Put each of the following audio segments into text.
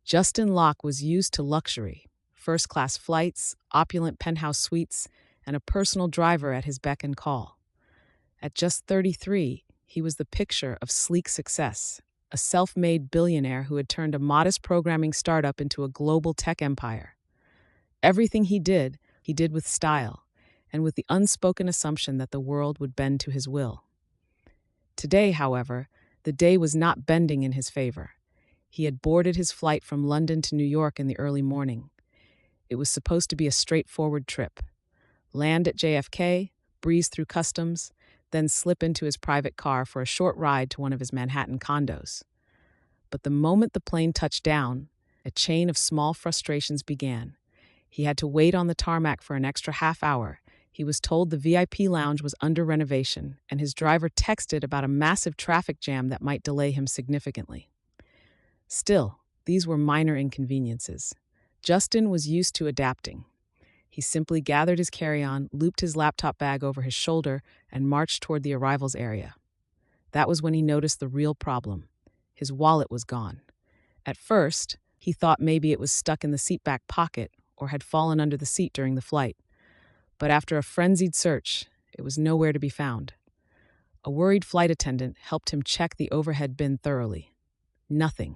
Justin Locke was used to luxury, first-class flights, opulent penthouse suites, and a personal driver at his beck and call. At just 33, he was the picture of sleek success, a self-made billionaire who had turned a modest programming startup into a global tech empire. Everything he did with style, and with the unspoken assumption that the world would bend to his will. Today, however, the day was not bending in his favor. He had boarded his flight from London to New York in the early morning. It was supposed to be a straightforward trip. Land at JFK, breeze through customs, then slip into his private car for a short ride to one of his Manhattan condos. But the moment the plane touched down, a chain of small frustrations began. He had to wait on the tarmac for an extra half hour. He was told the VIP lounge was under renovation, and his driver texted about a massive traffic jam that might delay him significantly. Still, these were minor inconveniences. Justin was used to adapting. He simply gathered his carry-on, looped his laptop bag over his shoulder, and marched toward the arrivals area. That was when he noticed the real problem. His wallet was gone. At first, he thought maybe it was stuck in the seat back pocket or had fallen under the seat during the flight. But after a frenzied search, it was nowhere to be found. A worried flight attendant helped him check the overhead bin thoroughly. Nothing.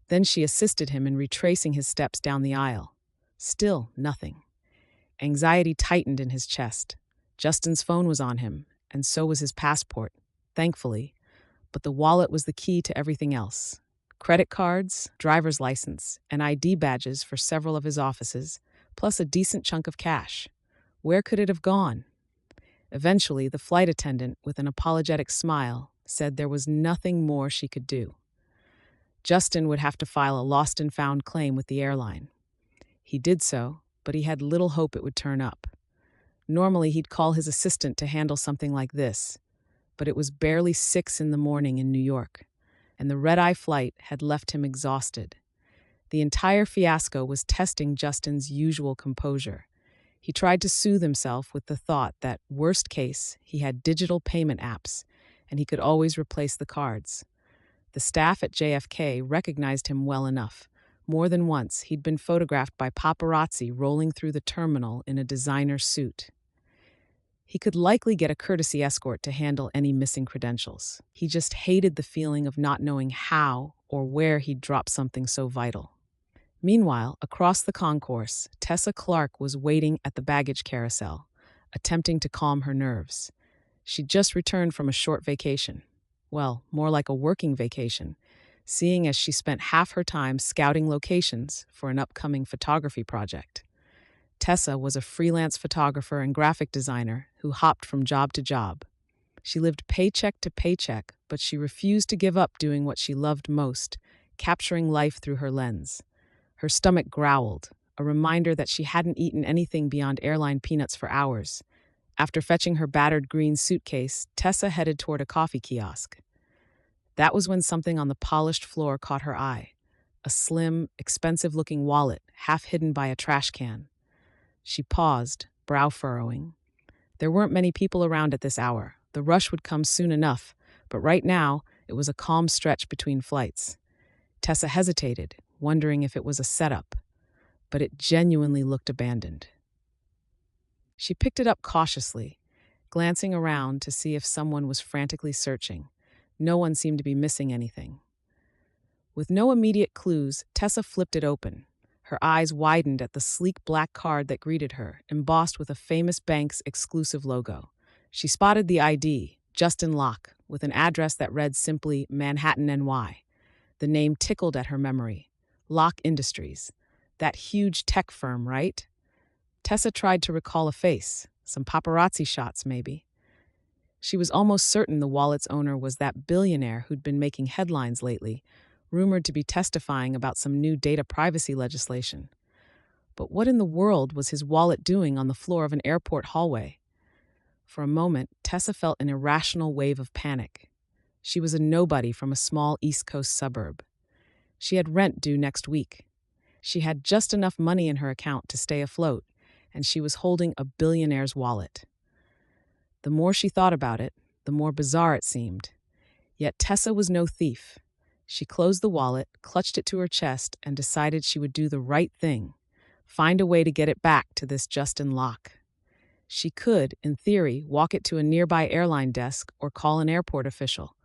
Then she assisted him in retracing his steps down the aisle. Still nothing. Anxiety tightened in his chest. Justin's phone was on him, and so was his passport, thankfully, but the wallet was the key to everything else. Credit cards, driver's license, and ID badges for several of his offices, plus a decent chunk of cash. Where could it have gone? Eventually, the flight attendant, with an apologetic smile, said there was nothing more she could do. Justin would have to file a lost and found claim with the airline. He did so, but he had little hope it would turn up. Normally, he'd call his assistant to handle something like this, but it was barely 6 in the morning in New York, and the red-eye flight had left him exhausted. The entire fiasco was testing Justin's usual composure. He tried to soothe himself with the thought that, worst case, he had digital payment apps, and he could always replace the cards. The staff at JFK recognized him well enough. More than once, he'd been photographed by paparazzi rolling through the terminal in a designer suit. He could likely get a courtesy escort to handle any missing credentials. He just hated the feeling of not knowing how or where he'd dropped something so vital. Meanwhile, across the concourse, Tessa Clark was waiting at the baggage carousel, attempting to calm her nerves. She'd just returned from a short vacation. Well, more like a working vacation, seeing as she spent half her time scouting locations for an upcoming photography project. Tessa was a freelance photographer and graphic designer who hopped from job to job. She lived paycheck to paycheck, but she refused to give up doing what she loved most, capturing life through her lens. Her stomach growled, a reminder that she hadn't eaten anything beyond airline peanuts for hours. After fetching her battered green suitcase, Tessa headed toward a coffee kiosk. That was when something on the polished floor caught her eye. A slim, expensive-looking wallet, half hidden by a trash can. She paused, brow furrowing. There weren't many people around at this hour. The rush would come soon enough, but right now, it was a calm stretch between flights. Tessa hesitated, wondering if it was a setup, but it genuinely looked abandoned. She picked it up cautiously, glancing around to see if someone was frantically searching. No one seemed to be missing anything. With no immediate clues, Tessa flipped it open. Her eyes widened at the sleek black card that greeted her, embossed with a famous bank's exclusive logo. She spotted the ID, Justin Locke, with an address that read simply Manhattan, NY. The name tickled at her memory. Locke Industries. That huge tech firm, right? Tessa tried to recall a face, some paparazzi shots maybe. She was almost certain the wallet's owner was that billionaire who'd been making headlines lately, rumored to be testifying about some new data privacy legislation. But what in the world was his wallet doing on the floor of an airport hallway? For a moment, Tessa felt an irrational wave of panic. She was a nobody from a small East Coast suburb. She had rent due next week. She had just enough money in her account to stay afloat, and she was holding a billionaire's wallet. The more she thought about it, the more bizarre it seemed. Yet Tessa was no thief. She closed the wallet, clutched it to her chest, and decided she would do the right thing. Find a way to get it back to this Justin Locke. She could, in theory, walk it to a nearby airline desk or call an airport official,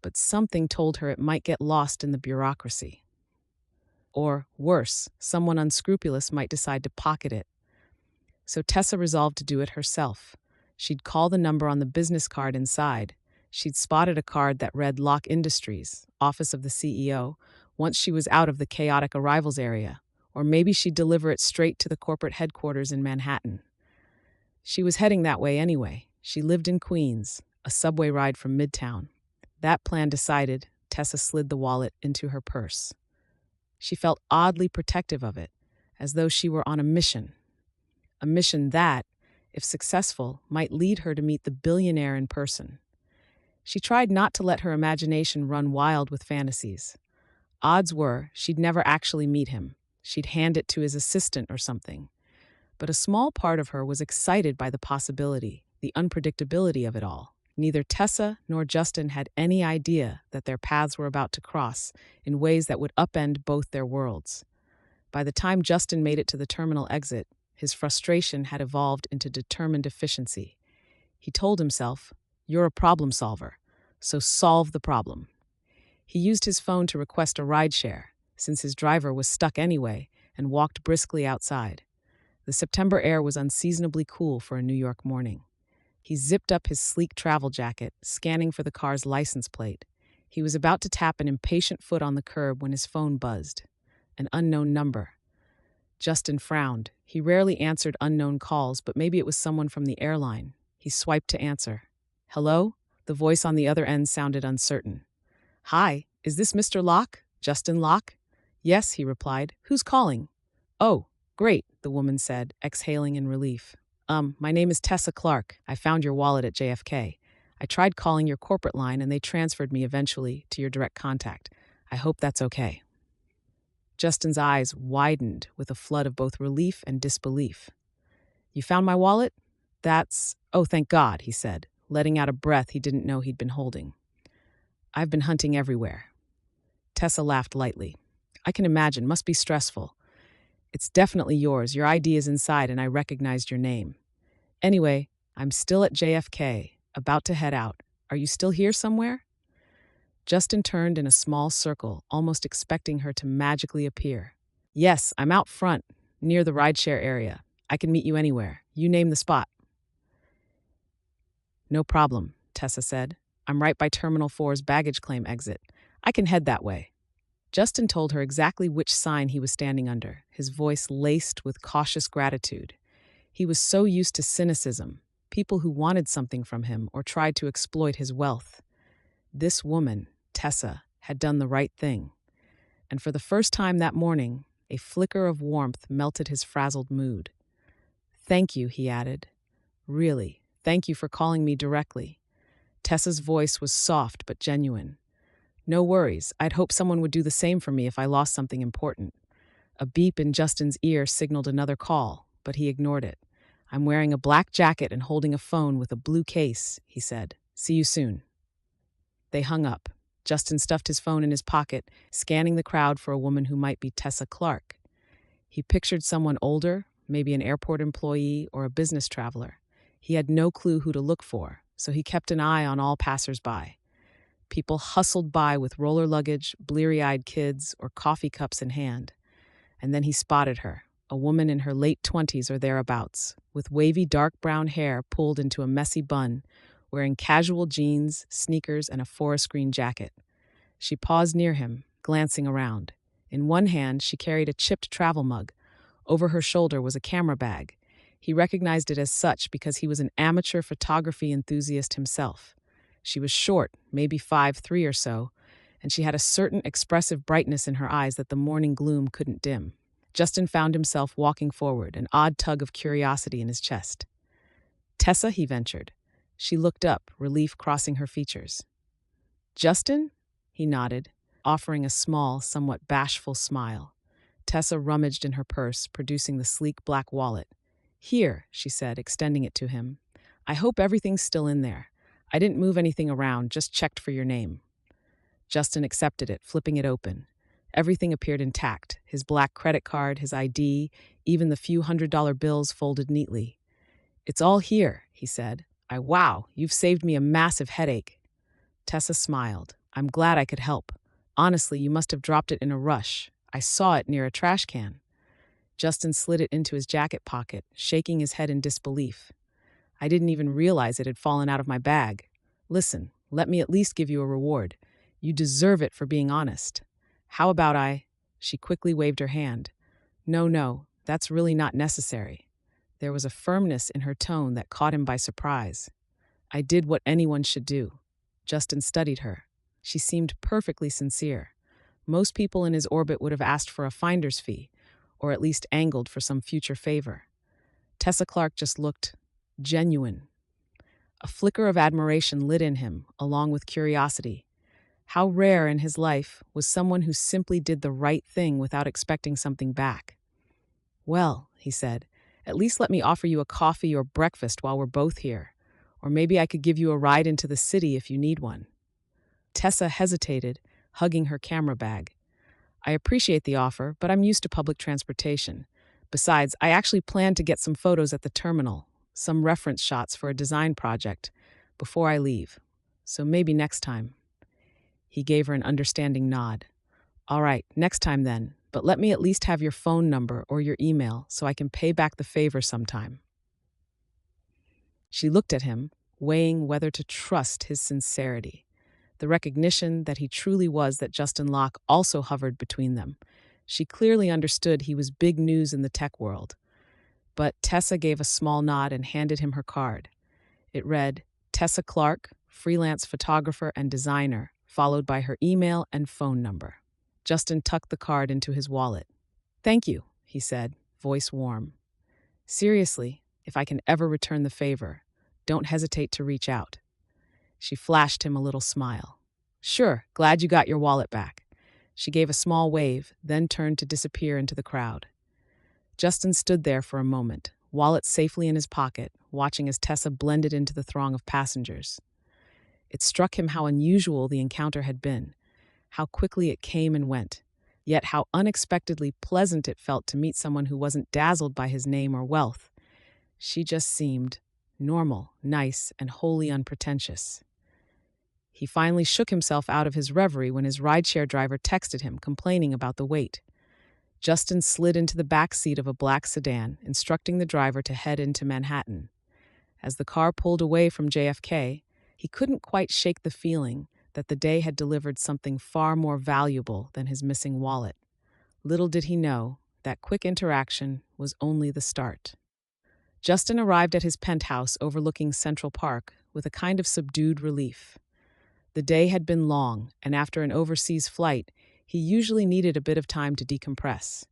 but something told her it might get lost in the bureaucracy. Or, worse, someone unscrupulous might decide to pocket it. So Tessa resolved to do it herself. She'd call the number on the business card inside. She'd spotted a card that read Locke Industries, Office of the CEO, once she was out of the chaotic arrivals area. Or maybe she'd deliver it straight to the corporate headquarters in Manhattan. She was heading that way anyway. She lived in Queens, a subway ride from Midtown. That plan decided, Tessa slid the wallet into her purse. She felt oddly protective of it, as though she were on a mission. A mission that, if successful, might lead her to meet the billionaire in person. She tried not to let her imagination run wild with fantasies. Odds were she'd never actually meet him. She'd hand it to his assistant or something. But a small part of her was excited by the possibility, the unpredictability of it all. Neither Tessa nor Justin had any idea that their paths were about to cross in ways that would upend both their worlds. By the time Justin made it to the terminal exit, his frustration had evolved into determined efficiency. He told himself, "You're a problem solver, so solve the problem." He used his phone to request a rideshare, since his driver was stuck anyway, and walked briskly outside. The September air was unseasonably cool for a New York morning. He zipped up his sleek travel jacket, scanning for the car's license plate. He was about to tap an impatient foot on the curb when his phone buzzed. An unknown number. Justin frowned. He rarely answered unknown calls, but maybe it was someone from the airline. He swiped to answer. "Hello?" The voice on the other end sounded uncertain. "Hi, is this Mr. Locke? Justin Locke?" "Yes," he replied. "Who's calling?" "Oh, great," the woman said, exhaling in relief. My name is Tessa Clark. I found your wallet at JFK. I tried calling your corporate line and they transferred me eventually to your direct contact. I hope that's okay." Justin's eyes widened with a flood of both relief and disbelief. "You found my wallet? Oh, thank God," he said, letting out a breath he didn't know he'd been holding. "I've been hunting everywhere." Tessa laughed lightly. "I can imagine. Must be stressful. It's definitely yours. Your ID is inside and I recognized your name. Anyway, I'm still at JFK, about to head out. Are you still here somewhere?" Justin turned in a small circle, almost expecting her to magically appear. "Yes, I'm out front, near the rideshare area. I can meet you anywhere. You name the spot." "No problem," Tessa said. "I'm right by Terminal 4's baggage claim exit. I can head that way." Justin told her exactly which sign he was standing under, his voice laced with cautious gratitude. He was so used to cynicism, people who wanted something from him or tried to exploit his wealth. This woman, Tessa, had done the right thing. And for the first time that morning, a flicker of warmth melted his frazzled mood. "Thank you," he added. "Really, thank you for calling me directly." Tessa's voice was soft but genuine. "No worries. I'd hope someone would do the same for me if I lost something important." A beep in Justin's ear signaled another call, but he ignored it. "I'm wearing a black jacket and holding a phone with a blue case," he said. "See you soon." They hung up. Justin stuffed his phone in his pocket, scanning the crowd for a woman who might be Tessa Clark. He pictured someone older, maybe an airport employee or a business traveler. He had no clue who to look for, so he kept an eye on all passers-by. People hustled by with roller luggage, bleary-eyed kids, or coffee cups in hand. And then he spotted her, a woman in her late 20s or thereabouts, with wavy dark brown hair pulled into a messy bun, wearing casual jeans, sneakers, and a forest green jacket. She paused near him, glancing around. In one hand, she carried a chipped travel mug. Over her shoulder was a camera bag. He recognized it as such because he was an amateur photography enthusiast himself. She was short, maybe 5'3" or so, and she had a certain expressive brightness in her eyes that the morning gloom couldn't dim. Justin found himself walking forward, an odd tug of curiosity in his chest. "Tessa," he ventured. She looked up, relief crossing her features. "Justin?" He nodded, offering a small, somewhat bashful smile. Tessa rummaged in her purse, producing the sleek black wallet. "Here," she said, extending it to him. "I hope everything's still in there. I didn't move anything around, just checked for your name." Justin accepted it, flipping it open. Everything appeared intact: his black credit card, his ID, even the few $100 bills folded neatly. "It's all here," he said. Wow, you've saved me a massive headache." Tessa smiled. "I'm glad I could help. Honestly, you must have dropped it in a rush. I saw it near a trash can." Justin slid it into his jacket pocket, shaking his head in disbelief. "I didn't even realize it had fallen out of my bag. Listen, let me at least give you a reward. You deserve it for being honest. How about I—" She quickly waved her hand. "No, no, that's really not necessary." There was a firmness in her tone that caught him by surprise. "I did what anyone should do." Justin studied her. She seemed perfectly sincere. Most people in his orbit would have asked for a finder's fee, or at least angled for some future favor. Tessa Clark just looked genuine. A flicker of admiration lit in him, along with curiosity. How rare in his life was someone who simply did the right thing without expecting something back. "Well," he said, "at least let me offer you a coffee or breakfast while we're both here. Or maybe I could give you a ride into the city if you need one." Tessa hesitated, hugging her camera bag. "I appreciate the offer, but I'm used to public transportation. Besides, I actually plan to get some photos at the terminal, some reference shots for a design project, before I leave. So maybe next time." He gave her an understanding nod. "All right, next time then, but let me at least have your phone number or your email so I can pay back the favor sometime." She looked at him, weighing whether to trust his sincerity. The recognition that he truly was that Justin Locke also hovered between them. She clearly understood he was big news in the tech world. But Tessa gave a small nod and handed him her card. It read, "Tessa Clark, freelance photographer and designer," followed by her email and phone number. Justin tucked the card into his wallet. "Thank you," he said, voice warm. "Seriously, if I can ever return the favor, don't hesitate to reach out." She flashed him a little smile. "Sure, glad you got your wallet back." She gave a small wave, then turned to disappear into the crowd. Justin stood there for a moment, wallet safely in his pocket, watching as Tessa blended into the throng of passengers. It struck him how unusual the encounter had been, how quickly it came and went, yet how unexpectedly pleasant it felt to meet someone who wasn't dazzled by his name or wealth. She just seemed normal, nice, and wholly unpretentious. He finally shook himself out of his reverie when his rideshare driver texted him, complaining about the wait. Justin slid into the back seat of a black sedan, instructing the driver to head into Manhattan. As the car pulled away from JFK, he couldn't quite shake the feeling that the day had delivered something far more valuable than his missing wallet. Little did he know that quick interaction was only the start. Justin arrived at his penthouse overlooking Central Park with a kind of subdued relief. The day had been long, and after an overseas flight, he usually needed a bit of time to decompress.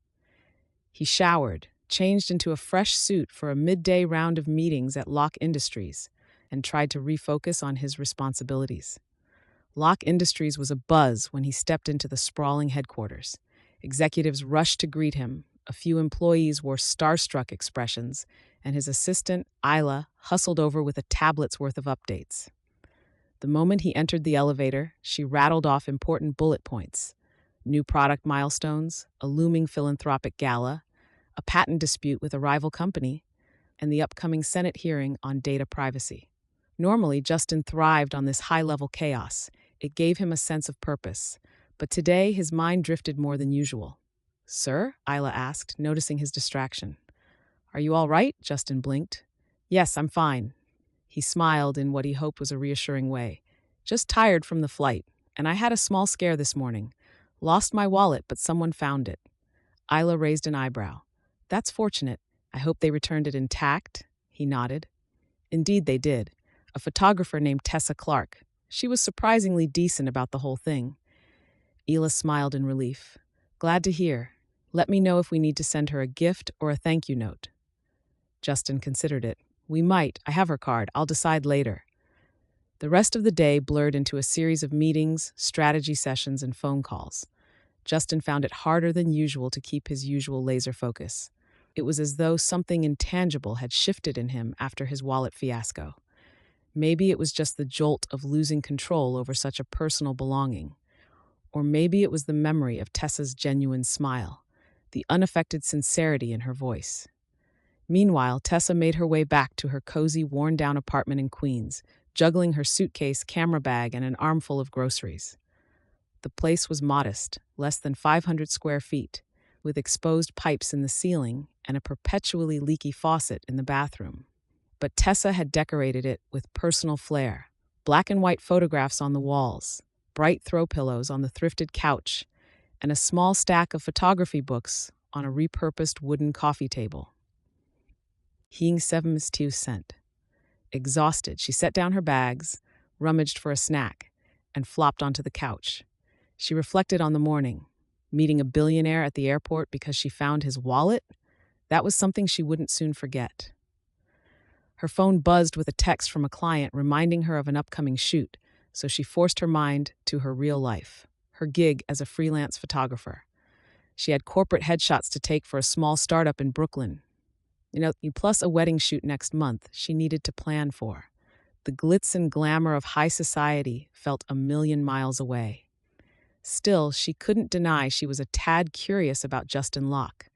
He showered, changed into a fresh suit for a midday round of meetings at Locke Industries, and tried to refocus on his responsibilities. Locke Industries was abuzz when he stepped into the sprawling headquarters. Executives rushed to greet him, a few employees wore starstruck expressions, and his assistant, Isla, hustled over with a tablet's worth of updates. The moment he entered the elevator, she rattled off important bullet points: new product milestones, a looming philanthropic gala, a patent dispute with a rival company, and the upcoming Senate hearing on data privacy. Normally, Justin thrived on this high-level chaos. It gave him a sense of purpose. But today, his mind drifted more than usual. "Sir?" Isla asked, noticing his distraction. "Are you all right?" Justin blinked. "Yes, I'm fine." He smiled in what he hoped was a reassuring way. "Just tired from the flight, and I had a small scare this morning. Lost my wallet, but someone found it." Isla raised an eyebrow. "That's fortunate. I hope they returned it intact?" He nodded. Indeed they did. A photographer named Tessa Clark. She was surprisingly decent about the whole thing. Ela smiled in relief. "Glad to hear. Let me know if we need to send her a gift or a thank you note." Justin considered it. "We might. I have her card. I'll decide later." The rest of the day blurred into a series of meetings, strategy sessions, and phone calls. Justin found it harder than usual to keep his usual laser focus. It was as though something intangible had shifted in him after his wallet fiasco. Maybe it was just the jolt of losing control over such a personal belonging. Or maybe it was the memory of Tessa's genuine smile, the unaffected sincerity in her voice. Meanwhile, Tessa made her way back to her cozy, worn-down apartment in Queens, juggling her suitcase, camera bag, and an armful of groceries. The place was modest, less than 500 square feet, with exposed pipes in the ceiling and a perpetually leaky faucet in the bathroom. But Tessa had decorated it with personal flair. Black and white photographs on the walls, bright throw pillows on the thrifted couch, and a small stack of photography books on a repurposed wooden coffee table. Hing seven cent. Exhausted, she set down her bags, rummaged for a snack, and flopped onto the couch. She reflected on the morning. Meeting a billionaire at the airport because she found his wallet? That was something she wouldn't soon forget. Her phone buzzed with a text from a client reminding her of an upcoming shoot, so she forced her mind to her real life, her gig as a freelance photographer. She had corporate headshots to take for a small startup in Brooklyn. Plus a wedding shoot next month she needed to plan for. The glitz and glamour of high society felt a million miles away. Still, she couldn't deny she was a tad curious about Justin Locke.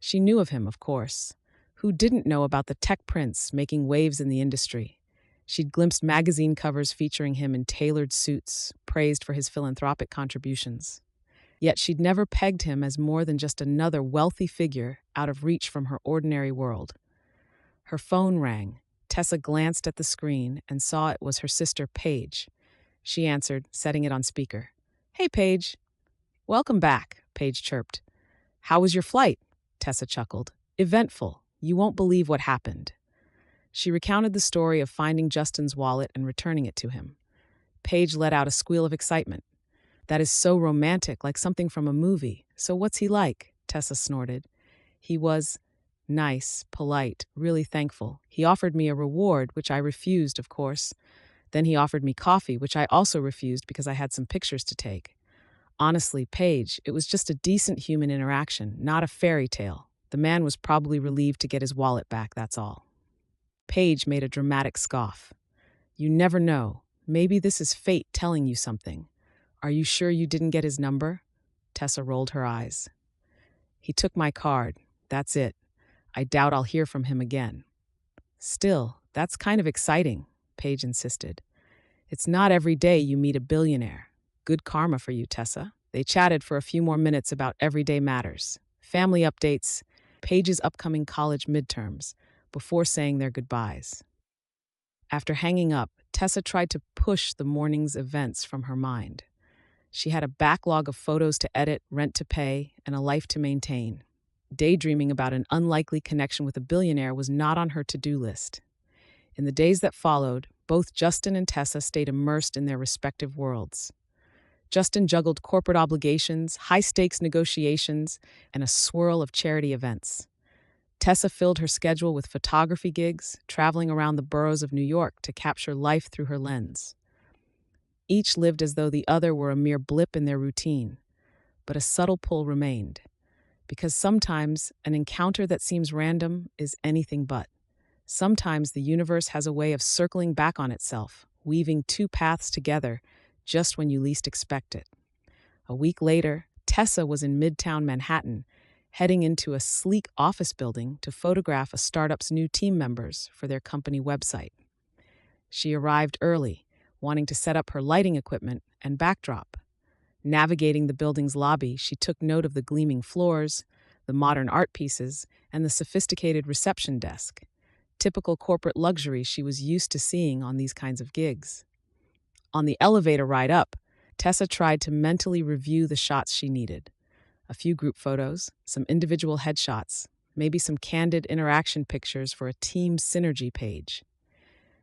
She knew of him, of course. Who didn't know about the tech prince making waves in the industry? She'd glimpsed magazine covers featuring him in tailored suits, praised for his philanthropic contributions. Yet she'd never pegged him as more than just another wealthy figure out of reach from her ordinary world. Her phone rang. Tessa glanced at the screen and saw it was her sister, Paige. She answered, setting it on speaker. "Hey, Paige." "Welcome back," Paige chirped. "How was your flight?" Tessa chuckled. "Eventful. You won't believe what happened." She recounted the story of finding Justin's wallet and returning it to him. Paige let out a squeal of excitement. "That is so romantic, like something from a movie. So what's he like?" Tessa snorted. "He was nice, polite, really thankful. He offered me a reward, which I refused, of course. Then he offered me coffee, which I also refused because I had some pictures to take. Honestly, Paige, it was just a decent human interaction, not a fairy tale. The man was probably relieved to get his wallet back, that's all." Paige made a dramatic scoff. "You never know. Maybe this is fate telling you something. Are you sure you didn't get his number?" Tessa rolled her eyes. "He took my card. That's it. I doubt I'll hear from him again." "Still, that's kind of exciting," Paige insisted. "It's not every day you meet a billionaire. Good karma for you, Tessa." They chatted for a few more minutes about everyday matters, family updates, Paige's upcoming college midterms, before saying their goodbyes. After hanging up, Tessa tried to push the morning's events from her mind. She had a backlog of photos to edit, rent to pay, and a life to maintain. Daydreaming about an unlikely connection with a billionaire was not on her to-do list. In the days that followed, both Justin and Tessa stayed immersed in their respective worlds. Justin juggled corporate obligations, high-stakes negotiations, and a swirl of charity events. Tessa filled her schedule with photography gigs, traveling around the boroughs of New York to capture life through her lens. Each lived as though the other were a mere blip in their routine, but a subtle pull remained. Because sometimes an encounter that seems random is anything but. Sometimes the universe has a way of circling back on itself, weaving two paths together just when you least expect it. A week later, Tessa was in Midtown Manhattan, heading into a sleek office building to photograph a startup's new team members for their company website. She arrived early, wanting to set up her lighting equipment and backdrop. Navigating the building's lobby, she took note of the gleaming floors, the modern art pieces, and the sophisticated reception desk. Typical corporate luxury she was used to seeing on these kinds of gigs. On the elevator ride up, Tessa tried to mentally review the shots she needed. A few group photos, some individual headshots, maybe some candid interaction pictures for a team synergy page.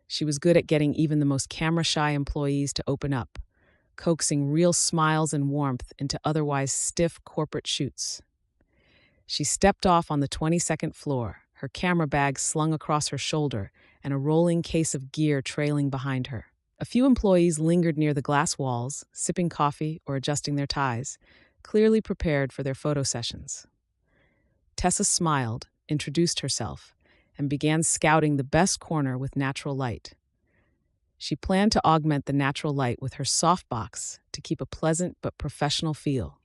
She was good at getting even the most camera-shy employees to open up, coaxing real smiles and warmth into otherwise stiff corporate shoots. She stepped off on the 22nd floor, her camera bag slung across her shoulder and a rolling case of gear trailing behind her. A few employees lingered near the glass walls, sipping coffee or adjusting their ties, clearly prepared for their photo sessions. Tessa smiled, introduced herself, and began scouting the best corner with natural light. She planned to augment the natural light with her softbox to keep a pleasant but professional feel.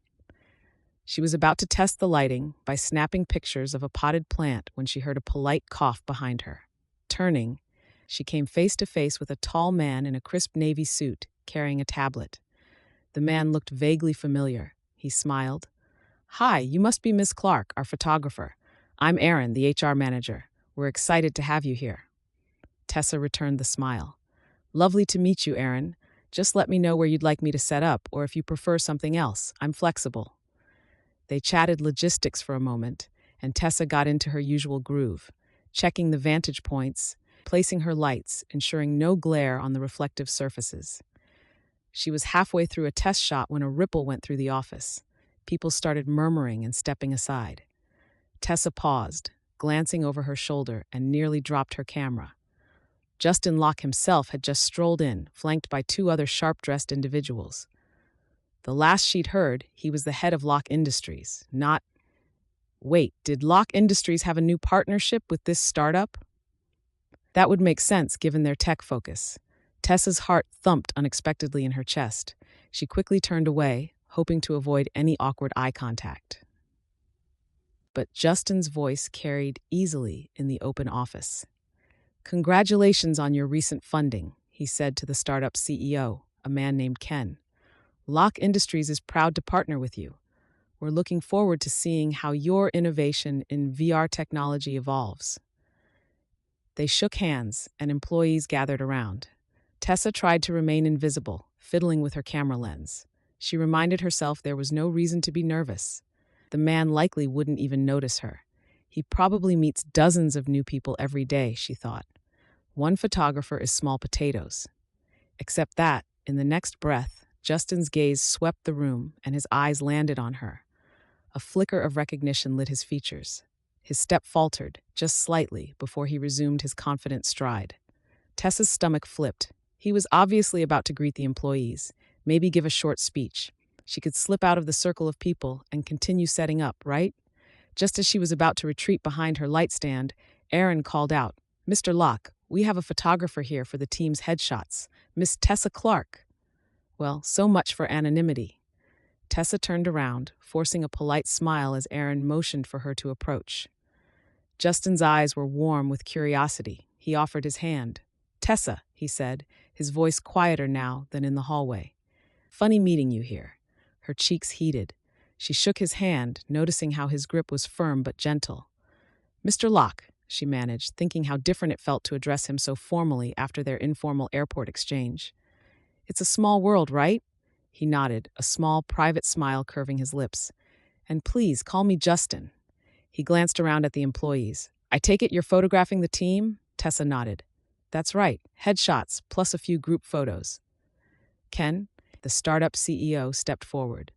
She was about to test the lighting by snapping pictures of a potted plant when she heard a polite cough behind her. Turning, she came face to face with a tall man in a crisp navy suit carrying a tablet. The man looked vaguely familiar. He smiled. "Hi, you must be Miss Clark, our photographer. I'm Aaron, the HR manager. We're excited to have you here." Tessa returned the smile. "Lovely to meet you, Aaron. Just let me know where you'd like me to set up, or if you prefer something else. I'm flexible." They chatted logistics for a moment, and Tessa got into her usual groove, checking the vantage points, placing her lights, ensuring no glare on the reflective surfaces. She was halfway through a test shot when a ripple went through the office. People started murmuring and stepping aside. Tessa paused, glancing over her shoulder, and nearly dropped her camera. Justin Locke himself had just strolled in, flanked by two other sharp-dressed individuals. The last she'd heard, he was the head of Locke Industries, not... Wait, did Locke Industries have a new partnership with this startup? That would make sense given their tech focus. Tessa's heart thumped unexpectedly in her chest. She quickly turned away, hoping to avoid any awkward eye contact. But Justin's voice carried easily in the open office. "Congratulations on your recent funding," he said to the startup CEO, a man named Ken. "Locke Industries is proud to partner with you. We're looking forward to seeing how your innovation in VR technology evolves." They shook hands, and employees gathered around. Tessa tried to remain invisible, fiddling with her camera lens. She reminded herself there was no reason to be nervous. The man likely wouldn't even notice her. He probably meets dozens of new people every day, she thought. One photographer is small potatoes. Except that, in the next breath, Justin's gaze swept the room and his eyes landed on her. A flicker of recognition lit his features. His step faltered, just slightly, before he resumed his confident stride. Tessa's stomach flipped. He was obviously about to greet the employees, maybe give a short speech. She could slip out of the circle of people and continue setting up, right? Just as she was about to retreat behind her light stand, Aaron called out, "Mr. Locke, we have a photographer here for the team's headshots, Miss Tessa Clark." Well, so much for anonymity. Tessa turned around, forcing a polite smile as Aaron motioned for her to approach. Justin's eyes were warm with curiosity. He offered his hand. "Tessa," he said, his voice quieter now than in the hallway. "Funny meeting you here." Her cheeks heated. She shook his hand, noticing how his grip was firm but gentle. "Mr. Locke," she managed, thinking how different it felt to address him so formally after their informal airport exchange. "It's a small world, right?" He nodded, a small, private smile curving his lips. "And please, call me Justin." He glanced around at the employees. "I take it you're photographing the team?" Tessa nodded. "That's right, headshots, plus a few group photos." Ken, the startup CEO, stepped forward.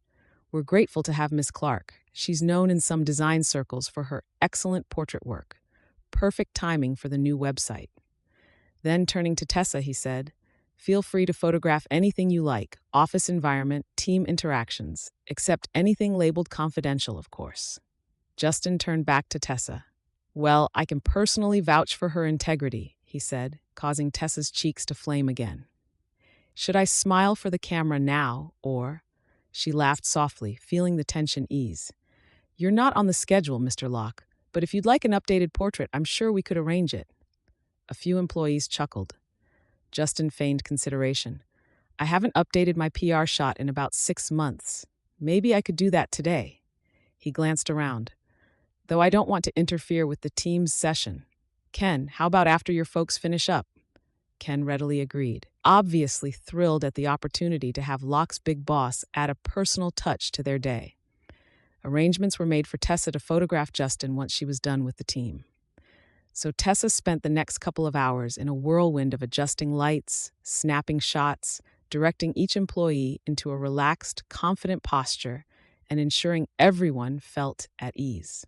"We're grateful to have Miss Clark. She's known in some design circles for her excellent portrait work. Perfect timing for the new website." Then, turning to Tessa, he said, "Feel free to photograph anything you like, office environment, team interactions, except anything labeled confidential, of course." Justin turned back to Tessa. "Well, I can personally vouch for her integrity," he said, causing Tessa's cheeks to flame again. "Should I smile for the camera now, or—" She laughed softly, feeling the tension ease. "You're not on the schedule, Mr. Locke, but if you'd like an updated portrait, I'm sure we could arrange it." A few employees chuckled. Justin feigned consideration. "I haven't updated my PR shot in about 6 months. Maybe I could do that today." He glanced around. "Though I don't want to interfere with the team's session. Ken, how about after your folks finish up?" Ken readily agreed, obviously thrilled at the opportunity to have Locke's big boss add a personal touch to their day. Arrangements were made for Tessa to photograph Justin once she was done with the team. So Tessa spent the next couple of hours in a whirlwind of adjusting lights, snapping shots, directing each employee into a relaxed, confident posture, and ensuring everyone felt at ease.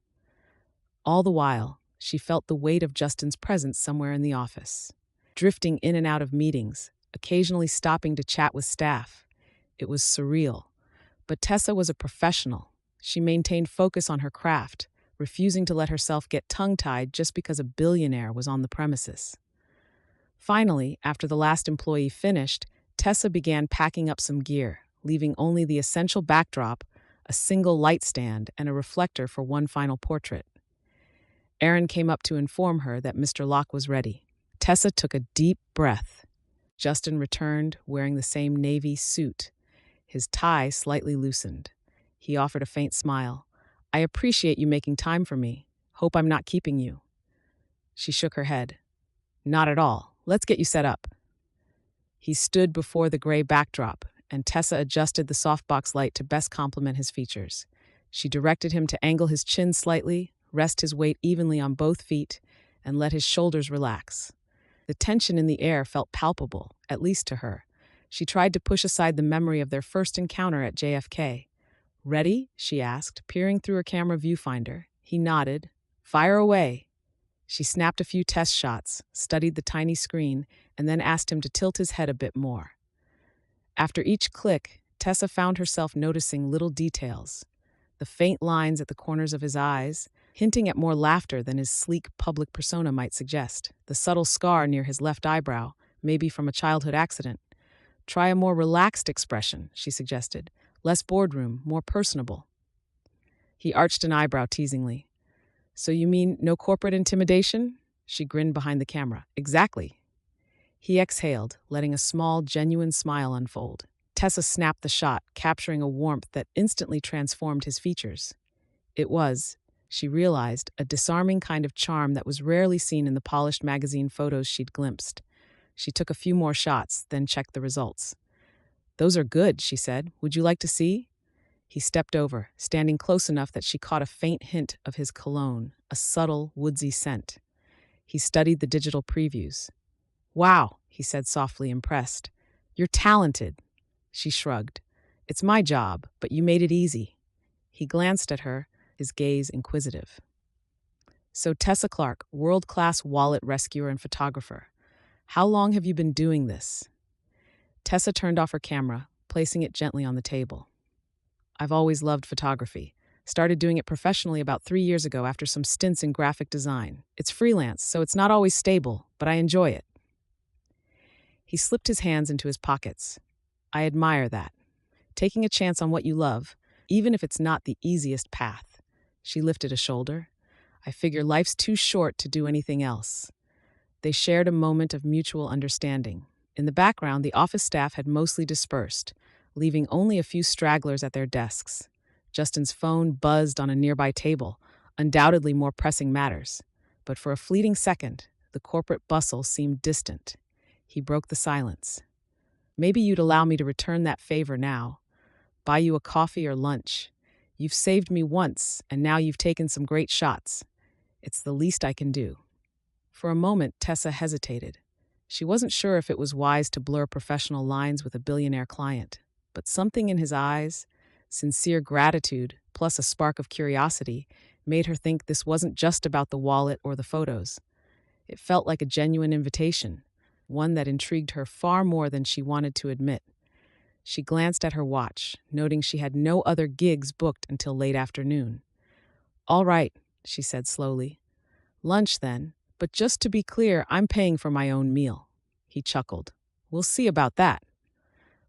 All the while, she felt the weight of Justin's presence somewhere in the office, drifting in and out of meetings, occasionally stopping to chat with staff. It was surreal. But Tessa was a professional. She maintained focus on her craft, refusing to let herself get tongue-tied just because a billionaire was on the premises. Finally, after the last employee finished, Tessa began packing up some gear, leaving only the essential backdrop, a single light stand, and a reflector for one final portrait. Aaron came up to inform her that Mr. Locke was ready. Tessa took a deep breath. Justin returned, wearing the same navy suit, his tie slightly loosened. He offered a faint smile. "I appreciate you making time for me. Hope I'm not keeping you." She shook her head. "Not at all. Let's get you set up." He stood before the gray backdrop, and Tessa adjusted the softbox light to best complement his features. She directed him to angle his chin slightly, rest his weight evenly on both feet, and let his shoulders relax. The tension in the air felt palpable, at least to her. She tried to push aside the memory of their first encounter at JFK. "Ready?" she asked, peering through her camera viewfinder. He nodded. "Fire away." She snapped a few test shots, studied the tiny screen, and then asked him to tilt his head a bit more. After each click, Tessa found herself noticing little details. The faint lines at the corners of his eyes, hinting at more laughter than his sleek public persona might suggest. The subtle scar near his left eyebrow, maybe from a childhood accident. "Try a more relaxed expression," she suggested. "Less boardroom, more personable." He arched an eyebrow teasingly. "So you mean no corporate intimidation?" She grinned behind the camera. "Exactly." He exhaled, letting a small, genuine smile unfold. Tessa snapped the shot, capturing a warmth that instantly transformed his features. It was, she realized, a disarming kind of charm that was rarely seen in the polished magazine photos she'd glimpsed. She took a few more shots, then checked the results. "Those are good," she said. "Would you like to see?" He stepped over, standing close enough that she caught a faint hint of his cologne, a subtle, woodsy scent. He studied the digital previews. "Wow," he said softly, impressed. "You're talented." She shrugged. "It's my job, but you made it easy." He glanced at her, his gaze inquisitive. "So Tessa Clark, world-class wallet rescuer and photographer. How long have you been doing this?" Tessa turned off her camera, placing it gently on the table. "I've always loved photography. Started doing it professionally about 3 years ago after some stints in graphic design. It's freelance, so it's not always stable, but I enjoy it." He slipped his hands into his pockets. "I admire that. Taking a chance on what you love, even if it's not the easiest path." She lifted a shoulder. "I figure life's too short to do anything else." They shared a moment of mutual understanding. In the background, the office staff had mostly dispersed, leaving only a few stragglers at their desks. Justin's phone buzzed on a nearby table, undoubtedly more pressing matters. But for a fleeting second, the corporate bustle seemed distant. He broke the silence. "Maybe you'd allow me to return that favor now. Buy you a coffee or lunch. You've saved me once, and now you've taken some great shots. It's the least I can do." For a moment, Tessa hesitated. She wasn't sure if it was wise to blur professional lines with a billionaire client, but something in his eyes, sincere gratitude plus a spark of curiosity, made her think this wasn't just about the wallet or the photos. It felt like a genuine invitation, one that intrigued her far more than she wanted to admit. She glanced at her watch, noting she had no other gigs booked until late afternoon. "All right," she said slowly. "Lunch then, but just to be clear, I'm paying for my own meal." He chuckled. "We'll see about that."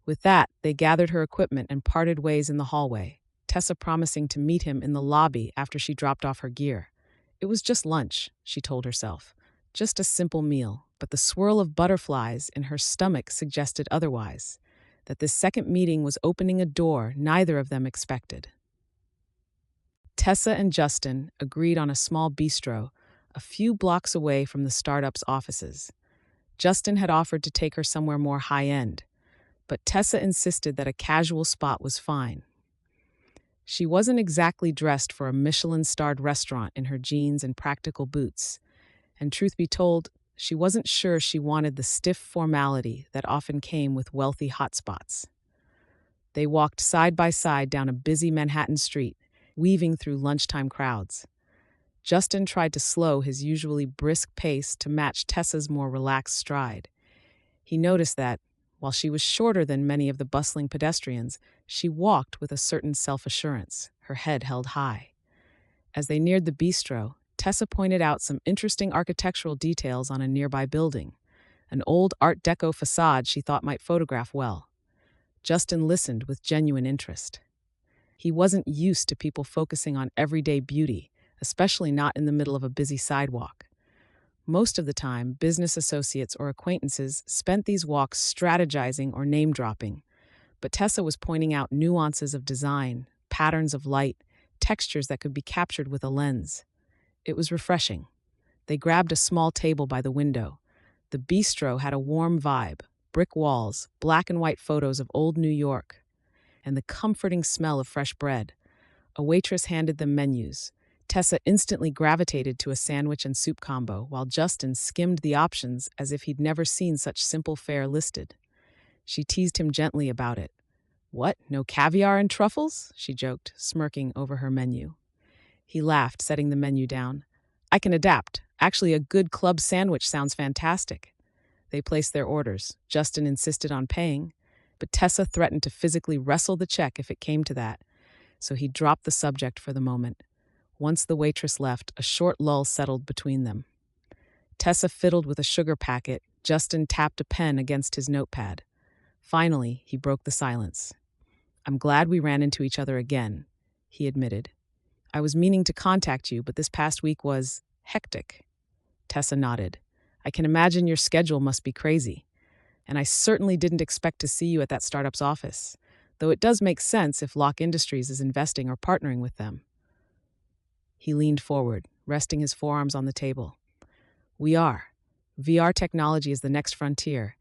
With that, they gathered her equipment and parted ways in the hallway, Tessa promising to meet him in the lobby after she dropped off her gear. It was just lunch, she told herself. Just a simple meal, but the swirl of butterflies in her stomach suggested otherwise, that this second meeting was opening a door neither of them expected. Tessa and Justin agreed on a small bistro a few blocks away from the startup's offices. Justin had offered to take her somewhere more high-end, but Tessa insisted that a casual spot was fine. She wasn't exactly dressed for a Michelin-starred restaurant in her jeans and practical boots, and truth be told, she wasn't sure she wanted the stiff formality that often came with wealthy hotspots. They walked side by side down a busy Manhattan street, weaving through lunchtime crowds. Justin tried to slow his usually brisk pace to match Tessa's more relaxed stride. He noticed that, while she was shorter than many of the bustling pedestrians, she walked with a certain self-assurance, her head held high. As they neared the bistro, Tessa pointed out some interesting architectural details on a nearby building, an old Art Deco facade she thought might photograph well. Justin listened with genuine interest. He wasn't used to people focusing on everyday beauty, especially not in the middle of a busy sidewalk. Most of the time, business associates or acquaintances spent these walks strategizing or name dropping, but Tessa was pointing out nuances of design, patterns of light, textures that could be captured with a lens. It was refreshing. They grabbed a small table by the window. The bistro had a warm vibe, brick walls, black and white photos of old New York, and the comforting smell of fresh bread. A waitress handed them menus. Tessa instantly gravitated to a sandwich and soup combo, while Justin skimmed the options as if he'd never seen such simple fare listed. She teased him gently about it. "What, no caviar and truffles?" she joked, smirking over her menu. He laughed, setting the menu down. "I can adapt. Actually, a good club sandwich sounds fantastic." They placed their orders. Justin insisted on paying, but Tessa threatened to physically wrestle the check if it came to that, so he dropped the subject for the moment. Once the waitress left, a short lull settled between them. Tessa fiddled with a sugar packet. Justin tapped a pen against his notepad. Finally, he broke the silence. "I'm glad we ran into each other again," he admitted. "I was meaning to contact you, but this past week was hectic." Tessa nodded. "I can imagine your schedule must be crazy. And I certainly didn't expect to see you at that startup's office, though it does make sense if Locke Industries is investing or partnering with them." He leaned forward, resting his forearms on the table. "We are. VR technology is the next frontier,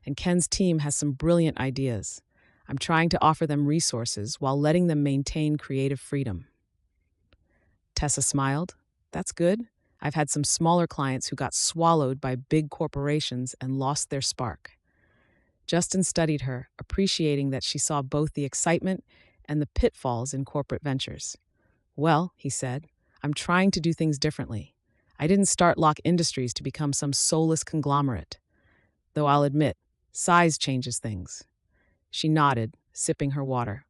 and Ken's team has some brilliant ideas. I'm trying to offer them resources while letting them maintain creative freedom." Tessa smiled. "That's good. I've had some smaller clients who got swallowed by big corporations and lost their spark." Justin studied her, appreciating that she saw both the excitement and the pitfalls in corporate ventures. "Well," he said, "I'm trying to do things differently. I didn't start Locke Industries to become some soulless conglomerate. Though I'll admit, size changes things." She nodded, sipping her water.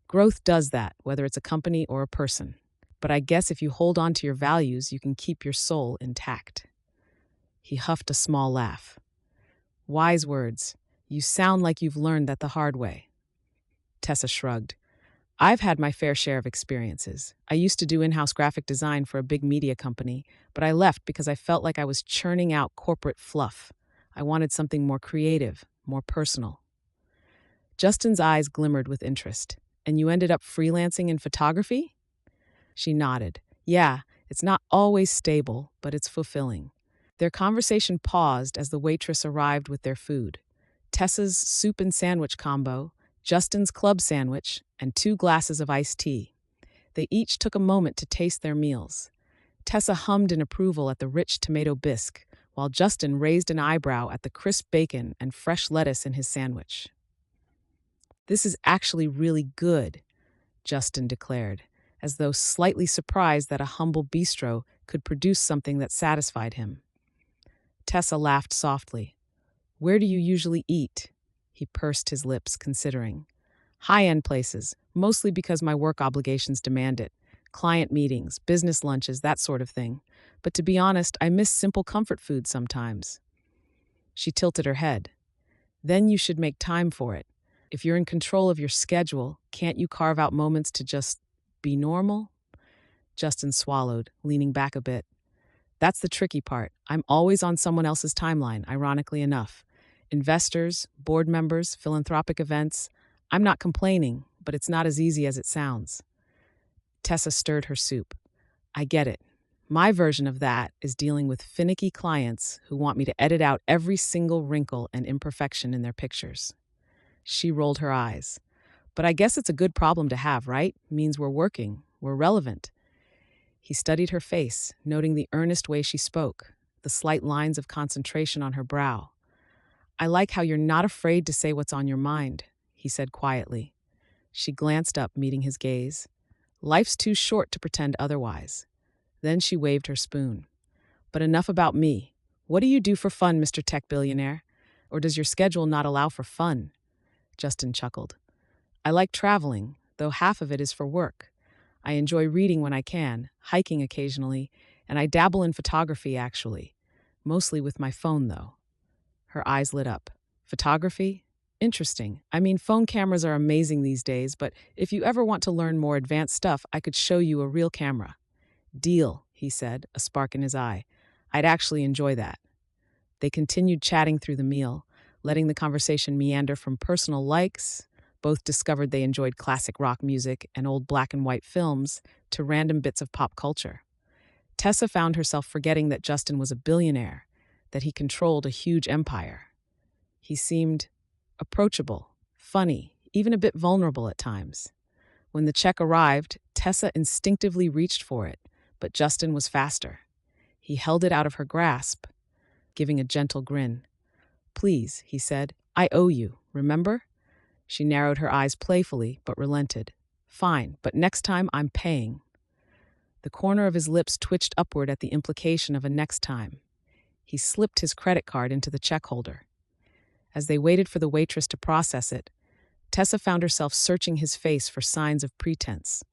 "Growth does that, whether it's a company or a person. But I guess if you hold on to your values, you can keep your soul intact." He huffed a small laugh. "Wise words. You sound like you've learned that the hard way." Tessa shrugged. "I've had my fair share of experiences. I used to do in-house graphic design for a big media company, but I left because I felt like I was churning out corporate fluff. I wanted something more creative, more personal." Justin's eyes glimmered with interest. "And you ended up freelancing in photography?" She nodded. "Yeah, it's not always stable, but it's fulfilling." Their conversation paused as the waitress arrived with their food. Tessa's soup and sandwich combo, Justin's club sandwich, and 2 glasses of iced tea. They each took a moment to taste their meals. Tessa hummed in approval at the rich tomato bisque, while Justin raised an eyebrow at the crisp bacon and fresh lettuce in his sandwich. "This is actually really good," Justin declared, as though slightly surprised that a humble bistro could produce something that satisfied him. Tessa laughed softly. "Where do you usually eat?" He pursed his lips, considering. "High-end places, mostly because my work obligations demand it. Client meetings, business lunches, that sort of thing. But to be honest, I miss simple comfort food sometimes." She tilted her head. "Then you should make time for it. If you're in control of your schedule, can't you carve out moments to just be normal?" Justin swallowed, leaning back a bit. "That's the tricky part. I'm always on someone else's timeline, ironically enough. Investors, board members, philanthropic events. I'm not complaining, but it's not as easy as it sounds." Tessa stirred her soup. "I get it. My version of that is dealing with finicky clients who want me to edit out every single wrinkle and imperfection in their pictures." She rolled her eyes. "But I guess it's a good problem to have, right? Means we're working, we're relevant." He studied her face, noting the earnest way she spoke, the slight lines of concentration on her brow. "I like how you're not afraid to say what's on your mind," he said quietly. She glanced up, meeting his gaze. "Life's too short to pretend otherwise." Then she waved her spoon. "But enough about me. What do you do for fun, Mr. Tech Billionaire? Or does your schedule not allow for fun?" Justin chuckled. "I like traveling, though half of it is for work. I enjoy reading when I can, hiking occasionally, and I dabble in photography, actually. Mostly with my phone, though." Her eyes lit up. Photography? Interesting. I mean, phone cameras are amazing these days, but if you ever want to learn more advanced stuff, I could show you a real camera. Deal, he said, a spark in his eye. I'd actually enjoy that. They continued chatting through the meal, letting the conversation meander from personal likes. Both discovered they enjoyed classic rock music and old black and white films to random bits of pop culture. Tessa found herself forgetting that Justin was a billionaire, that he controlled a huge empire. He seemed approachable, funny, even a bit vulnerable at times. When the check arrived, Tessa instinctively reached for it, but Justin was faster. He held it out of her grasp, giving a gentle grin. "Please," he said, "I owe you, remember?" She narrowed her eyes playfully, but relented. "Fine, but next time I'm paying." The corner of his lips twitched upward at the implication of a next time. He slipped his credit card into the check holder. As they waited for the waitress to process it, Tessa found herself searching his face for signs of pretense.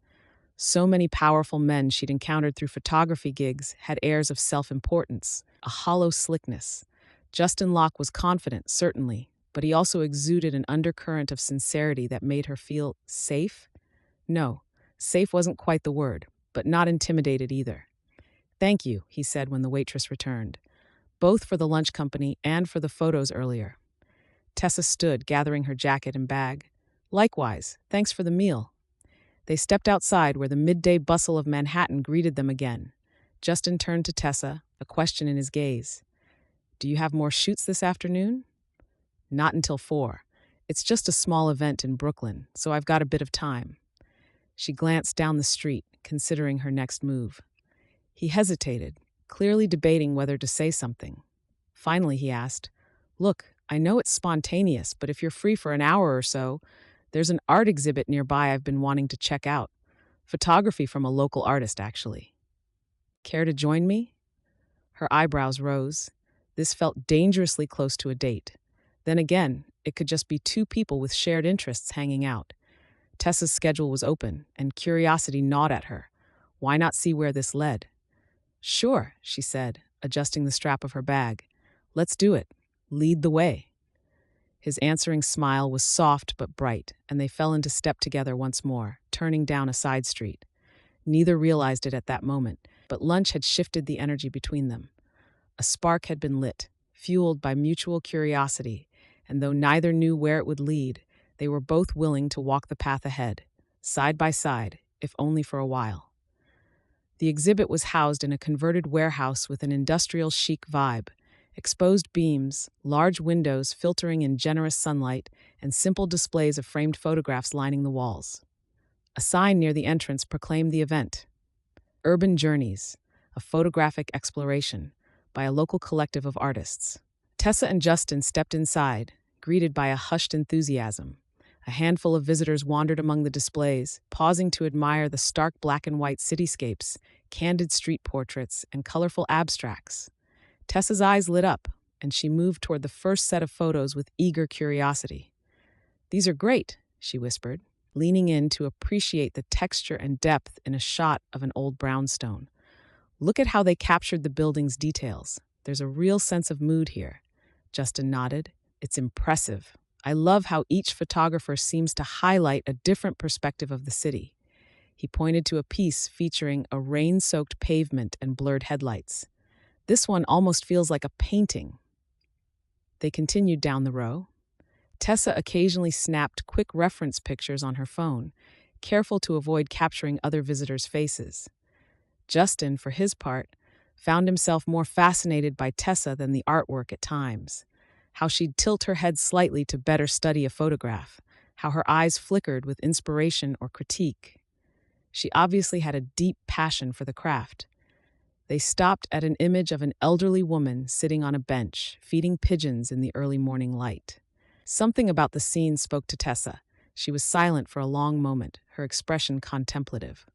So many powerful men she'd encountered through photography gigs had airs of self-importance, a hollow slickness. Justin Locke was confident, certainly, but he also exuded an undercurrent of sincerity that made her feel safe? No, safe wasn't quite the word, but not intimidated either. "Thank you," he said when the waitress returned, "both for the lunch company and for the photos earlier." Tessa stood, gathering her jacket and bag. "Likewise, thanks for the meal." They stepped outside where the midday bustle of Manhattan greeted them again. Justin turned to Tessa, a question in his gaze. "Do you have more shoots this afternoon?" "Not until 4. It's just a small event in Brooklyn, so I've got a bit of time." She glanced down the street, considering her next move. He hesitated, clearly debating whether to say something. Finally, he asked, "Look, I know it's spontaneous, but if you're free for an hour or so, there's an art exhibit nearby I've been wanting to check out. Photography from a local artist, actually. Care to join me?" Her eyebrows rose. This felt dangerously close to a date. Then again, it could just be two people with shared interests hanging out. Tessa's schedule was open, and curiosity gnawed at her. Why not see where this led? "Sure," she said, adjusting the strap of her bag. "Let's do it. Lead the way." His answering smile was soft but bright, and they fell into step together once more, turning down a side street. Neither realized it at that moment, but lunch had shifted the energy between them. A spark had been lit, fueled by mutual curiosity, and though neither knew where it would lead, they were both willing to walk the path ahead, side by side, if only for a while. The exhibit was housed in a converted warehouse with an industrial chic vibe. Exposed beams, large windows filtering in generous sunlight, and simple displays of framed photographs lining the walls. A sign near the entrance proclaimed the event. Urban Journeys, a photographic exploration, by a local collective of artists. Tessa and Justin stepped inside, greeted by a hushed enthusiasm. A handful of visitors wandered among the displays, pausing to admire the stark black and white cityscapes, candid street portraits, and colorful abstracts. Tessa's eyes lit up, and she moved toward the first set of photos with eager curiosity. "These are great," she whispered, leaning in to appreciate the texture and depth in a shot of an old brownstone. "Look at how they captured the building's details. There's a real sense of mood here." Justin nodded. "It's impressive. I love how each photographer seems to highlight a different perspective of the city." He pointed to a piece featuring a rain-soaked pavement and blurred headlights. "This one almost feels like a painting." They continued down the row. Tessa occasionally snapped quick reference pictures on her phone, careful to avoid capturing other visitors' faces. Justin, for his part, found himself more fascinated by Tessa than the artwork at times. How she'd tilt her head slightly to better study a photograph, how her eyes flickered with inspiration or critique. She obviously had a deep passion for the craft. They stopped at an image of an elderly woman sitting on a bench, feeding pigeons in the early morning light. Something about the scene spoke to Tessa. She was silent for a long moment, her expression contemplative.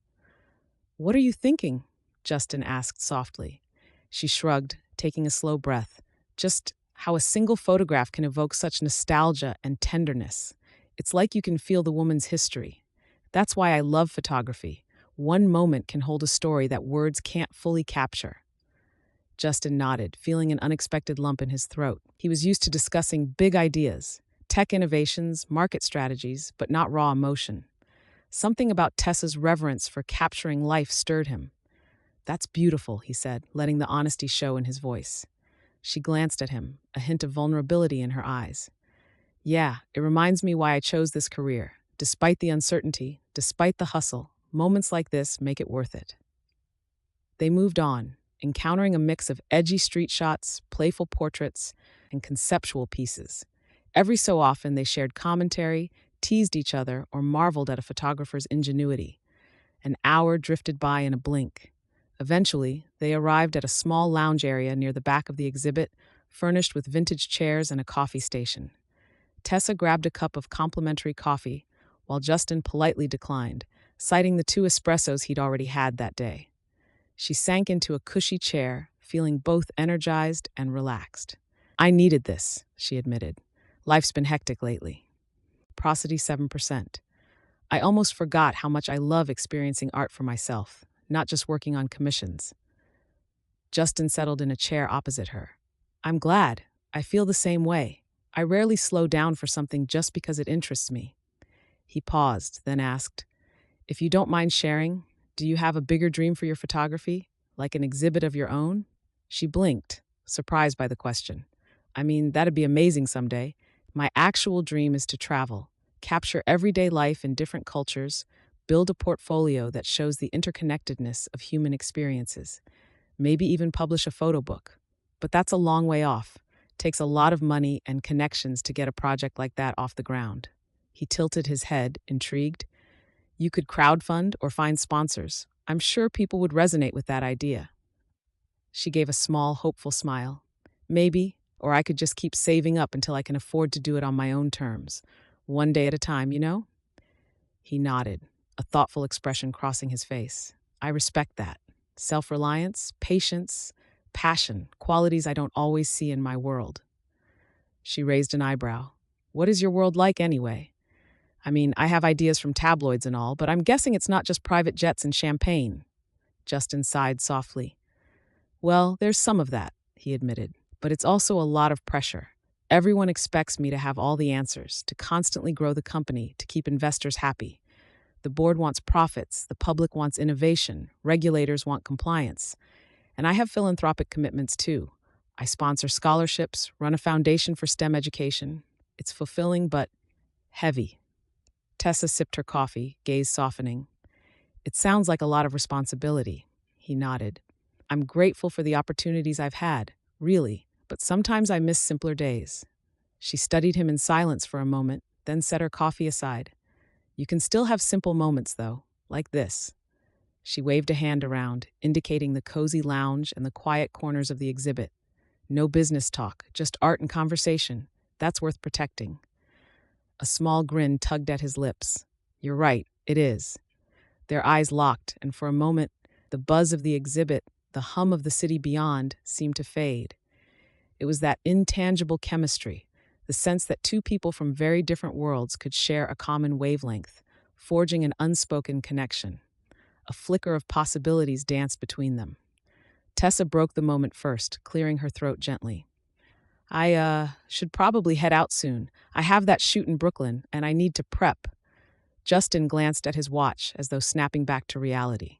"What are you thinking?" Justin asked softly. She shrugged, taking a slow breath. "Just how a single photograph can evoke such nostalgia and tenderness. It's like you can feel the woman's history. That's why I love photography. One moment can hold a story that words can't fully capture." Justin nodded, feeling an unexpected lump in his throat. He was used to discussing big ideas, tech innovations, market strategies, but not raw emotion. Something about Tessa's reverence for capturing life stirred him. "That's beautiful," he said, letting the honesty show in his voice. She glanced at him, a hint of vulnerability in her eyes. "Yeah, it reminds me why I chose this career. Despite the uncertainty, despite the hustle, moments like this make it worth it." They moved on, encountering a mix of edgy street shots, playful portraits, and conceptual pieces. Every so often, they shared commentary, teased each other, or marveled at a photographer's ingenuity. An hour drifted by in a blink. Eventually, they arrived at a small lounge area near the back of the exhibit, furnished with vintage chairs and a coffee station. Tessa grabbed a cup of complimentary coffee, while Justin politely declined, citing the 2 espressos he'd already had that day. She sank into a cushy chair, feeling both energized and relaxed. "I needed this," she admitted. "Life's been hectic lately." Prosody 7%. "I almost forgot how much I love experiencing art for myself, not just working on commissions." Justin settled in a chair opposite her. "I'm glad. I feel the same way. I rarely slow down for something just because it interests me." He paused, then asked, "If you don't mind sharing, do you have a bigger dream for your photography, like an exhibit of your own?" She blinked, surprised by the question. "I mean, that'd be amazing someday. My actual dream is to travel, capture everyday life in different cultures, build a portfolio that shows the interconnectedness of human experiences, maybe even publish a photo book. But that's a long way off. Takes a lot of money and connections to get a project like that off the ground." He tilted his head, intrigued. "You could crowdfund or find sponsors. I'm sure people would resonate with that idea." She gave a small, hopeful smile. "Maybe, or I could just keep saving up until I can afford to do it on my own terms. One day at a time, you know?" He nodded, a thoughtful expression crossing his face. "I respect that. Self-reliance, patience, passion, qualities I don't always see in my world." She raised an eyebrow. "What is your world like anyway? I mean, I have ideas from tabloids and all, but I'm guessing it's not just private jets and champagne." Justin sighed softly. "Well, there's some of that," he admitted, "but it's also a lot of pressure. Everyone expects me to have all the answers, to constantly grow the company, to keep investors happy. The board wants profits, the public wants innovation, regulators want compliance. And I have philanthropic commitments too. I sponsor scholarships, run a foundation for STEM education. It's fulfilling, but heavy." Tessa sipped her coffee, gaze softening. "It sounds like a lot of responsibility." He nodded. "I'm grateful for the opportunities I've had, really, but sometimes I miss simpler days." She studied him in silence for a moment, then set her coffee aside. "You can still have simple moments, though, like this." She waved a hand around, indicating the cozy lounge and the quiet corners of the exhibit. "No business talk, just art and conversation. That's worth protecting." A small grin tugged at his lips. "You're right, it is." Their eyes locked, and for a moment, the buzz of the exhibit, the hum of the city beyond, seemed to fade. It was that intangible chemistry, the sense that 2 people from very different worlds could share a common wavelength, forging an unspoken connection. A flicker of possibilities danced between them. Tessa broke the moment first, clearing her throat gently. "I should probably head out soon. I have that shoot in Brooklyn, and I need to prep." Justin glanced at his watch as though snapping back to reality.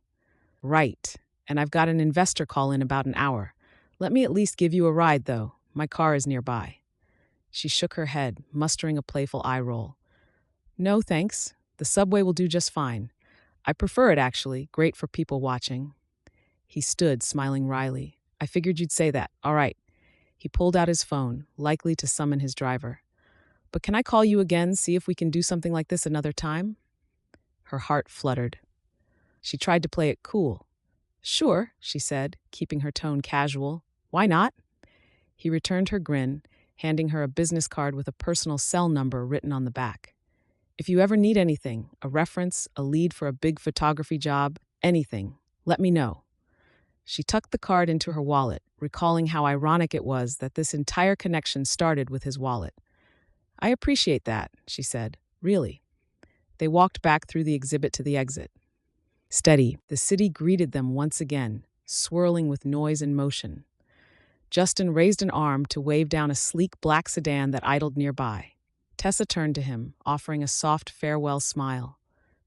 "Right, and I've got an investor call in about an hour. Let me at least give you a ride, though. My car is nearby." She shook her head, mustering a playful eye roll. "No, thanks. The subway will do just fine. I prefer it, actually. Great for people watching." He stood, smiling wryly. "I figured you'd say that. All right." He pulled out his phone, likely to summon his driver. "But can I call you again, see if we can do something like this another time?" Her heart fluttered. She tried to play it cool. "Sure," she said, keeping her tone casual. "Why not?" He returned her grin, handing her a business card with a personal cell number written on the back. "If you ever need anything, a reference, a lead for a big photography job, anything, let me know." She tucked the card into her wallet, recalling how ironic it was that this entire connection started with his wallet. "I appreciate that," she said. "Really." They walked back through the exhibit to the exit. Steady, the city greeted them once again, swirling with noise and motion. Justin raised an arm to wave down a sleek black sedan that idled nearby. Tessa turned to him, offering a soft farewell smile.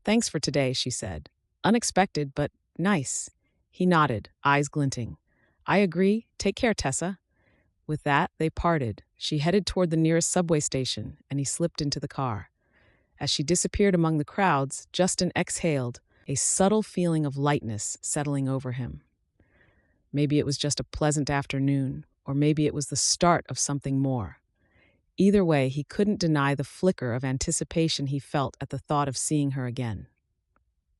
"Thanks for today," she said. "Unexpected, but nice." He nodded, eyes glinting. "I agree. Take care, Tessa." With that, they parted. She headed toward the nearest subway station, and he slipped into the car. As she disappeared among the crowds, Justin exhaled, a subtle feeling of lightness settling over him. Maybe it was just a pleasant afternoon, or maybe it was the start of something more. Either way, he couldn't deny the flicker of anticipation he felt at the thought of seeing her again.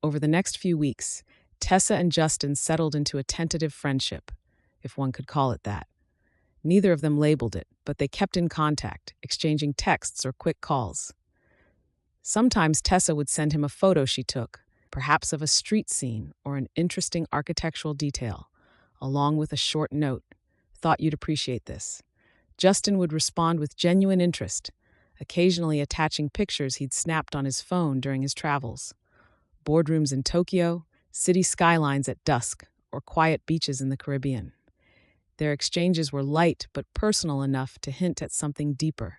Over the next few weeks, Tessa and Justin settled into a tentative friendship, if one could call it that. Neither of them labeled it, but they kept in contact, exchanging texts or quick calls. Sometimes Tessa would send him a photo she took, perhaps of a street scene or an interesting architectural detail, along with a short note. "Thought you'd appreciate this." Justin would respond with genuine interest, occasionally attaching pictures he'd snapped on his phone during his travels. Boardrooms in Tokyo, city skylines at dusk, or quiet beaches in the Caribbean. Their exchanges were light but personal enough to hint at something deeper.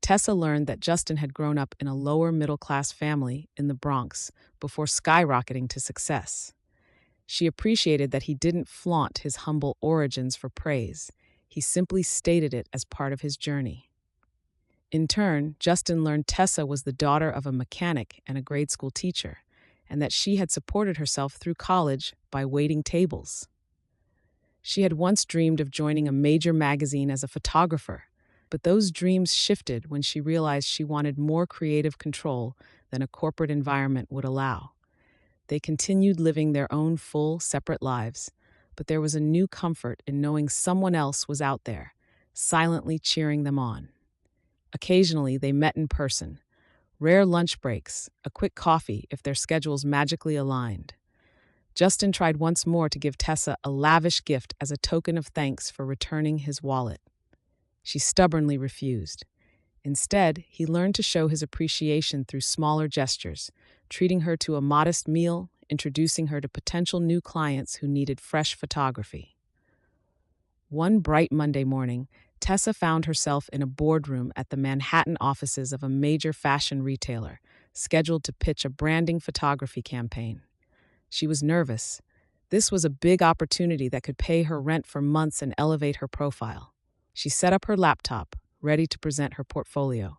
Tessa learned that Justin had grown up in a lower middle-class family in the Bronx before skyrocketing to success. She appreciated that he didn't flaunt his humble origins for praise. He simply stated it as part of his journey. In turn, Justin learned Tessa was the daughter of a mechanic and a grade school teacher, and that she had supported herself through college by waiting tables. She had once dreamed of joining a major magazine as a photographer, but those dreams shifted when she realized she wanted more creative control than a corporate environment would allow. They continued living their own full, separate lives, but there was a new comfort in knowing someone else was out there, silently cheering them on. Occasionally, they met in person. Rare lunch breaks, a quick coffee if their schedules magically aligned. Justin tried once more to give Tessa a lavish gift as a token of thanks for returning his wallet. She stubbornly refused. Instead, he learned to show his appreciation through smaller gestures, treating her to a modest meal, introducing her to potential new clients who needed fresh photography. One bright Monday morning, Tessa found herself in a boardroom at the Manhattan offices of a major fashion retailer, scheduled to pitch a branding photography campaign. She was nervous. This was a big opportunity that could pay her rent for months and elevate her profile. She set up her laptop, ready to present her portfolio.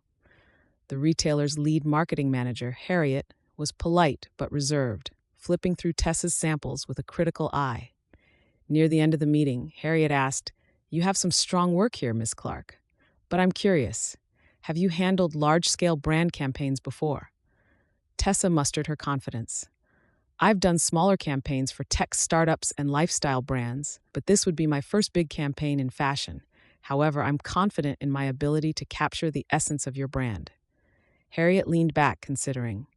The retailer's lead marketing manager, Harriet, was polite but reserved, flipping through Tessa's samples with a critical eye. Near the end of the meeting, Harriet asked, "You have some strong work here, Miss Clark. But I'm curious, have you handled large-scale brand campaigns before?" Tessa mustered her confidence. "I've done smaller campaigns for tech startups and lifestyle brands, but this would be my first big campaign in fashion. However, I'm confident in my ability to capture the essence of your brand." Harriet leaned back, considering.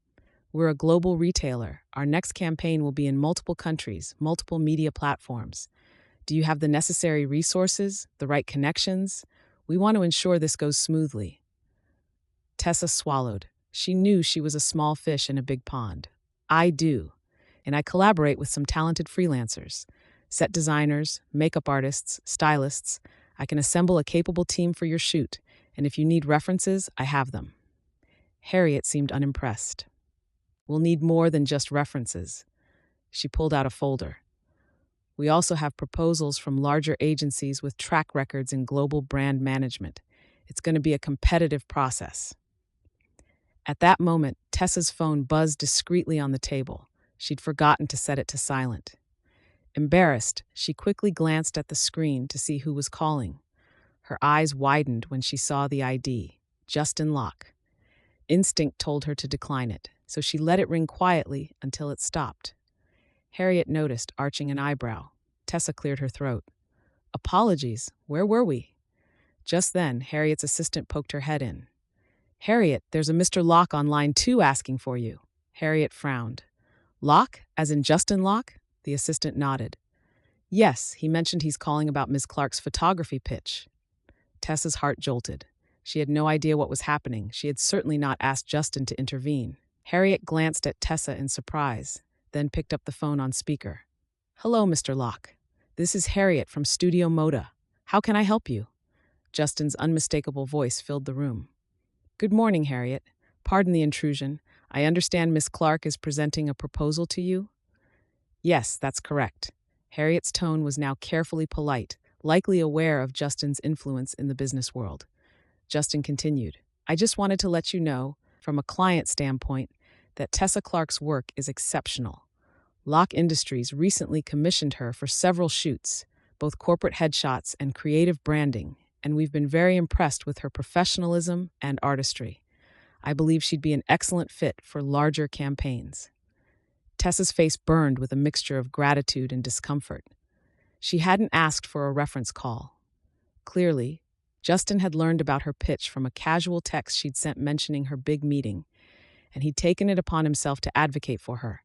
"We're a global retailer. Our next campaign will be in multiple countries, multiple media platforms. Do you have the necessary resources, the right connections? We want to ensure this goes smoothly." Tessa swallowed. She knew she was a small fish in a big pond. "I do. And I collaborate with some talented freelancers, set designers, makeup artists, stylists. I can assemble a capable team for your shoot, and if you need references, I have them." Harriet seemed unimpressed. "We'll need more than just references." She pulled out a folder. "We also have proposals from larger agencies with track records in global brand management. It's going to be a competitive process." At that moment, Tessa's phone buzzed discreetly on the table. She'd forgotten to set it to silent. Embarrassed, she quickly glanced at the screen to see who was calling. Her eyes widened when she saw the ID, Justin Locke. Instinct told her to decline it, so she let it ring quietly until it stopped. Harriet noticed, arching an eyebrow. Tessa cleared her throat. "Apologies, where were we?" Just then, Harriet's assistant poked her head in. "Harriet, there's a Mr. Locke on line 2 asking for you." Harriet frowned. "Locke, as in Justin Locke?" The assistant nodded. "Yes, he mentioned he's calling about Ms. Clark's photography pitch." Tessa's heart jolted. She had no idea what was happening. She had certainly not asked Justin to intervene. Harriet glanced at Tessa in surprise, then picked up the phone on speaker. "Hello, Mr. Locke. This is Harriet from Studio Moda. How can I help you? Justin's unmistakable voice filled the room. Good morning, Harriet. Pardon the intrusion. I understand Miss Clark is presenting a proposal to you? Yes, that's correct. Harriet's tone was now carefully polite, likely aware of Justin's influence in the business world. Justin continued, I just wanted to let you know, from a client standpoint, that Tessa Clark's work is exceptional. Locke Industries recently commissioned her for several shoots, both corporate headshots and creative branding, and we've been very impressed with her professionalism and artistry. I believe she'd be an excellent fit for larger campaigns. Tessa's face burned with a mixture of gratitude and discomfort. She hadn't asked for a reference call. Clearly, Justin had learned about her pitch from a casual text she'd sent mentioning her big meeting, and he'd taken it upon himself to advocate for her.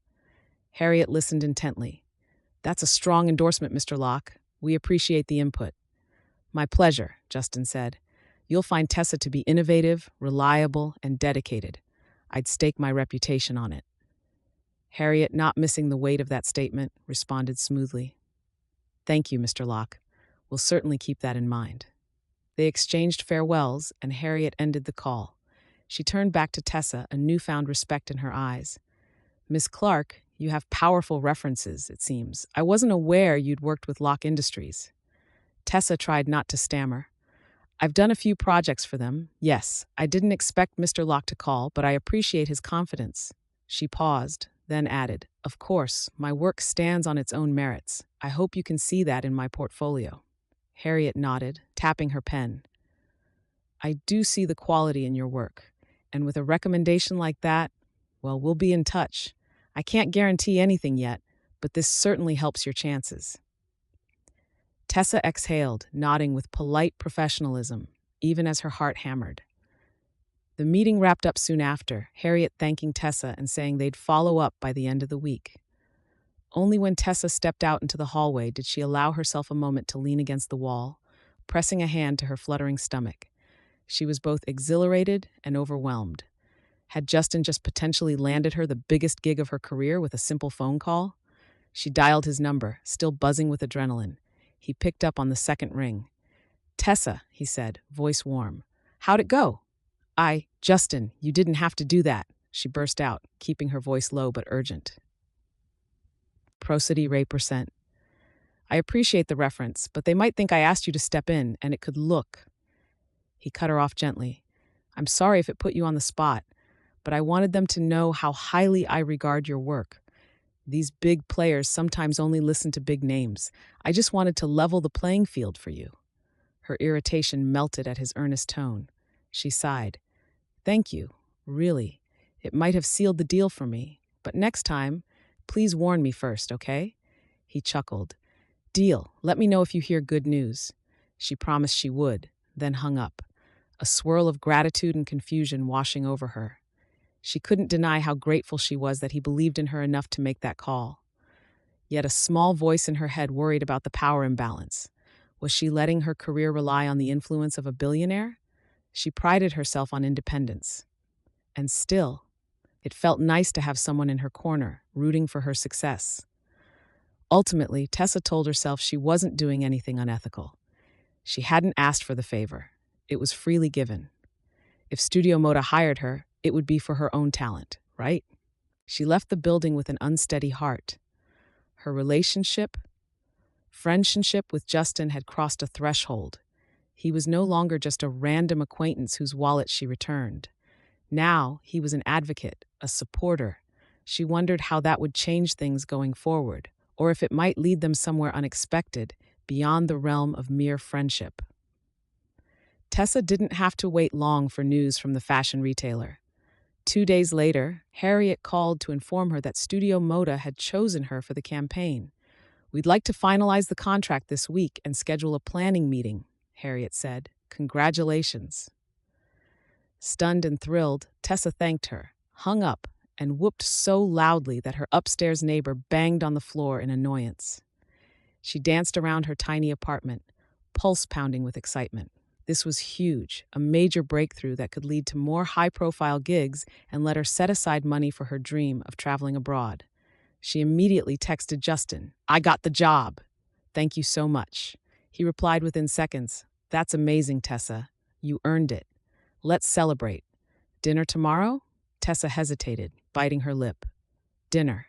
Harriet listened intently. That's a strong endorsement, Mr. Locke. We appreciate the input. My pleasure, Justin said. You'll find Tessa to be innovative, reliable, and dedicated. I'd stake my reputation on it. Harriet, not missing the weight of that statement, responded smoothly. Thank you, Mr. Locke. We'll certainly keep that in mind. They exchanged farewells, and Harriet ended the call. She turned back to Tessa, a newfound respect in her eyes. Miss Clark, you have powerful references, it seems. I wasn't aware you'd worked with Locke Industries. Tessa tried not to stammer. I've done a few projects for them. Yes, I didn't expect Mr. Locke to call, but I appreciate his confidence. She paused, then added, Of course, my work stands on its own merits. I hope you can see that in my portfolio. Harriet nodded, tapping her pen. I do see the quality in your work, and with a recommendation like that, well, we'll be in touch. I can't guarantee anything yet, but this certainly helps your chances. Tessa exhaled, nodding with polite professionalism, even as her heart hammered. The meeting wrapped up soon after, Harriet thanking Tessa and saying they'd follow up by the end of the week. Only when Tessa stepped out into the hallway did she allow herself a moment to lean against the wall, pressing a hand to her fluttering stomach. She was both exhilarated and overwhelmed. Had Justin just potentially landed her the biggest gig of her career with a simple phone call? She dialed his number, still buzzing with adrenaline. He picked up on the second ring. Tessa, he said, voice warm. How'd it go? Justin, you didn't have to do that, she burst out, keeping her voice low but urgent. Prosody Ray %. I appreciate the reference, but they might think I asked you to step in, and it could look. He cut her off gently. I'm sorry if it put you on the spot, but I wanted them to know how highly I regard your work. These big players sometimes only listen to big names. I just wanted to level the playing field for you. Her irritation melted at his earnest tone. She sighed. Thank you, really. It might have sealed the deal for me, but next time, please warn me first, okay? He chuckled. Deal. Let me know if you hear good news. She promised she would, then hung up, a swirl of gratitude and confusion washing over her. She couldn't deny how grateful she was that he believed in her enough to make that call. Yet a small voice in her head worried about the power imbalance. Was she letting her career rely on the influence of a billionaire? She prided herself on independence. And still, it felt nice to have someone in her corner, rooting for her success. Ultimately, Tessa told herself she wasn't doing anything unethical. She hadn't asked for the favor. It was freely given. If Studio Moda hired her, it would be for her own talent, right? She left the building with an unsteady heart. Her friendship with Justin had crossed a threshold. He was no longer just a random acquaintance whose wallet she returned. Now he was an advocate, a supporter. She wondered how that would change things going forward, or if it might lead them somewhere unexpected, beyond the realm of mere friendship. Tessa didn't have to wait long for news from the fashion retailer. 2 days later, Harriet called to inform her that Studio Moda had chosen her for the campaign. We'd like to finalize the contract this week and schedule a planning meeting, Harriet said. Congratulations. Stunned and thrilled, Tessa thanked her, hung up, and whooped so loudly that her upstairs neighbor banged on the floor in annoyance. She danced around her tiny apartment, pulse pounding with excitement. This was huge, a major breakthrough that could lead to more high-profile gigs and let her set aside money for her dream of traveling abroad. She immediately texted Justin, I got the job. Thank you so much. He replied within seconds, "That's amazing, Tessa. You earned it. Let's celebrate. Dinner tomorrow?" Tessa hesitated, biting her lip. Dinner.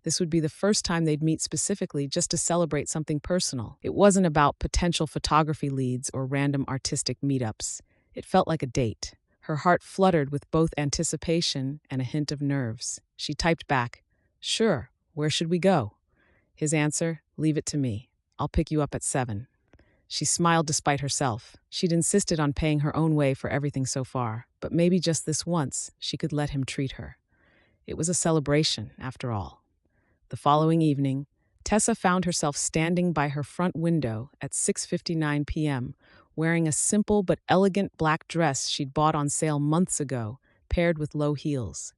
This would be the first time they'd meet specifically just to celebrate something personal. It wasn't about potential photography leads or random artistic meetups. It felt like a date. Her heart fluttered with both anticipation and a hint of nerves. She typed back, "Sure, where should we go?" His answer, "Leave it to me. I'll pick you up at 7. She smiled despite herself. She'd insisted on paying her own way for everything so far, but maybe just this once she could let him treat her. It was a celebration, after all. The following evening, Tessa found herself standing by her front window at 6:59 p.m., wearing a simple but elegant black dress she'd bought on sale months ago, paired with low heels.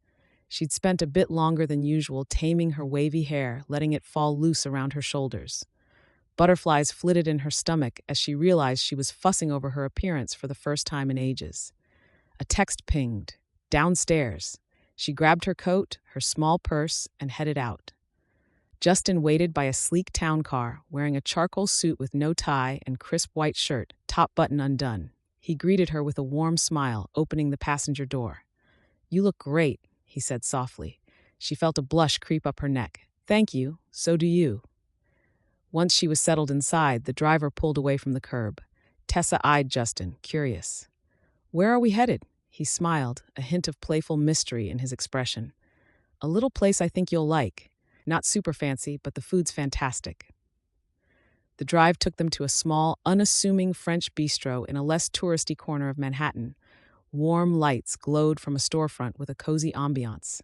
She'd spent a bit longer than usual taming her wavy hair, letting it fall loose around her shoulders. Butterflies flitted in her stomach as she realized she was fussing over her appearance for the first time in ages. A text pinged. Downstairs. She grabbed her coat, her small purse, and headed out. Justin waited by a sleek town car, wearing a charcoal suit with no tie and crisp white shirt, top button undone. He greeted her with a warm smile, opening the passenger door. "You look great," he said softly. She felt a blush creep up her neck. "Thank you, so do you." Once she was settled inside, the driver pulled away from the curb. Tessa eyed Justin, curious. "Where are we headed?" He smiled, a hint of playful mystery in his expression. "A little place I think you'll like. Not super fancy, but the food's fantastic." The drive took them to a small, unassuming French bistro in a less touristy corner of Manhattan. Warm lights glowed from a storefront with a cozy ambiance.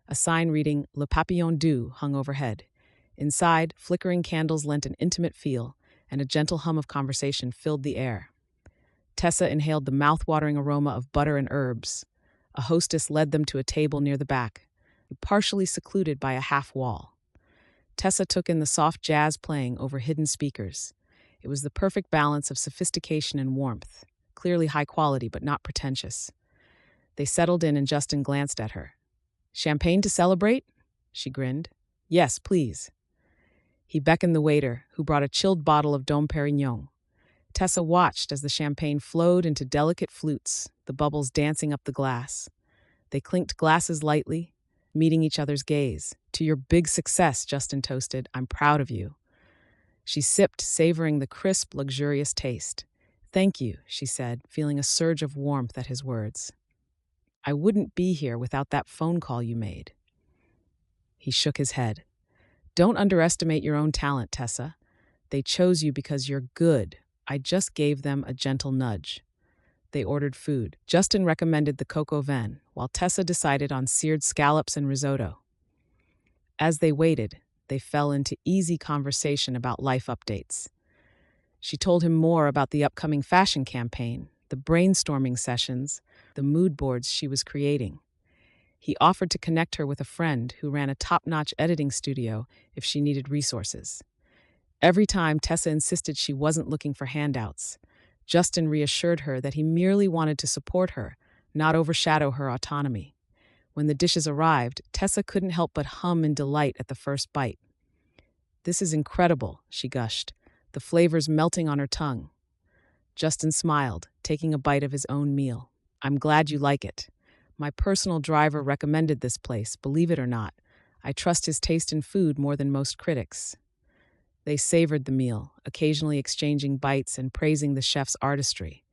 A sign reading Le Papillon Doux hung overhead. Inside, flickering candles lent an intimate feel, and a gentle hum of conversation filled the air. Tessa inhaled the mouth-watering aroma of butter and herbs. A hostess led them to a table near the back, partially secluded by a half wall. Tessa took in the soft jazz playing over hidden speakers. It was the perfect balance of sophistication and warmth, clearly high quality but not pretentious. They settled in and Justin glanced at her. "Champagne to celebrate?" She grinned. "Yes, please." He beckoned the waiter, who brought a chilled bottle of Dom Perignon. Tessa watched as the champagne flowed into delicate flutes, the bubbles dancing up the glass. They clinked glasses lightly, meeting each other's gaze. "To your big success," Justin toasted. "I'm proud of you." She sipped, savoring the crisp, luxurious taste. "Thank you," she said, feeling a surge of warmth at his words. "I wouldn't be here without that phone call you made." He shook his head. "Don't underestimate your own talent, Tessa. They chose you because you're good. I just gave them a gentle nudge." They ordered food. Justin recommended the coq au vin, while Tessa decided on seared scallops and risotto. As they waited, they fell into easy conversation about life updates. She told him more about the upcoming fashion campaign, the brainstorming sessions, the mood boards she was creating. He offered to connect her with a friend who ran a top-notch editing studio if she needed resources. Every time Tessa insisted she wasn't looking for handouts, Justin reassured her that he merely wanted to support her, not overshadow her autonomy. When the dishes arrived, Tessa couldn't help but hum in delight at the first bite. "This is incredible," she gushed, the flavors melting on her tongue. Justin smiled, taking a bite of his own meal. "I'm glad you like it. My personal driver recommended this place, believe it or not. I trust his taste in food more than most critics." They savored the meal, occasionally exchanging bites and praising the chef's artistry.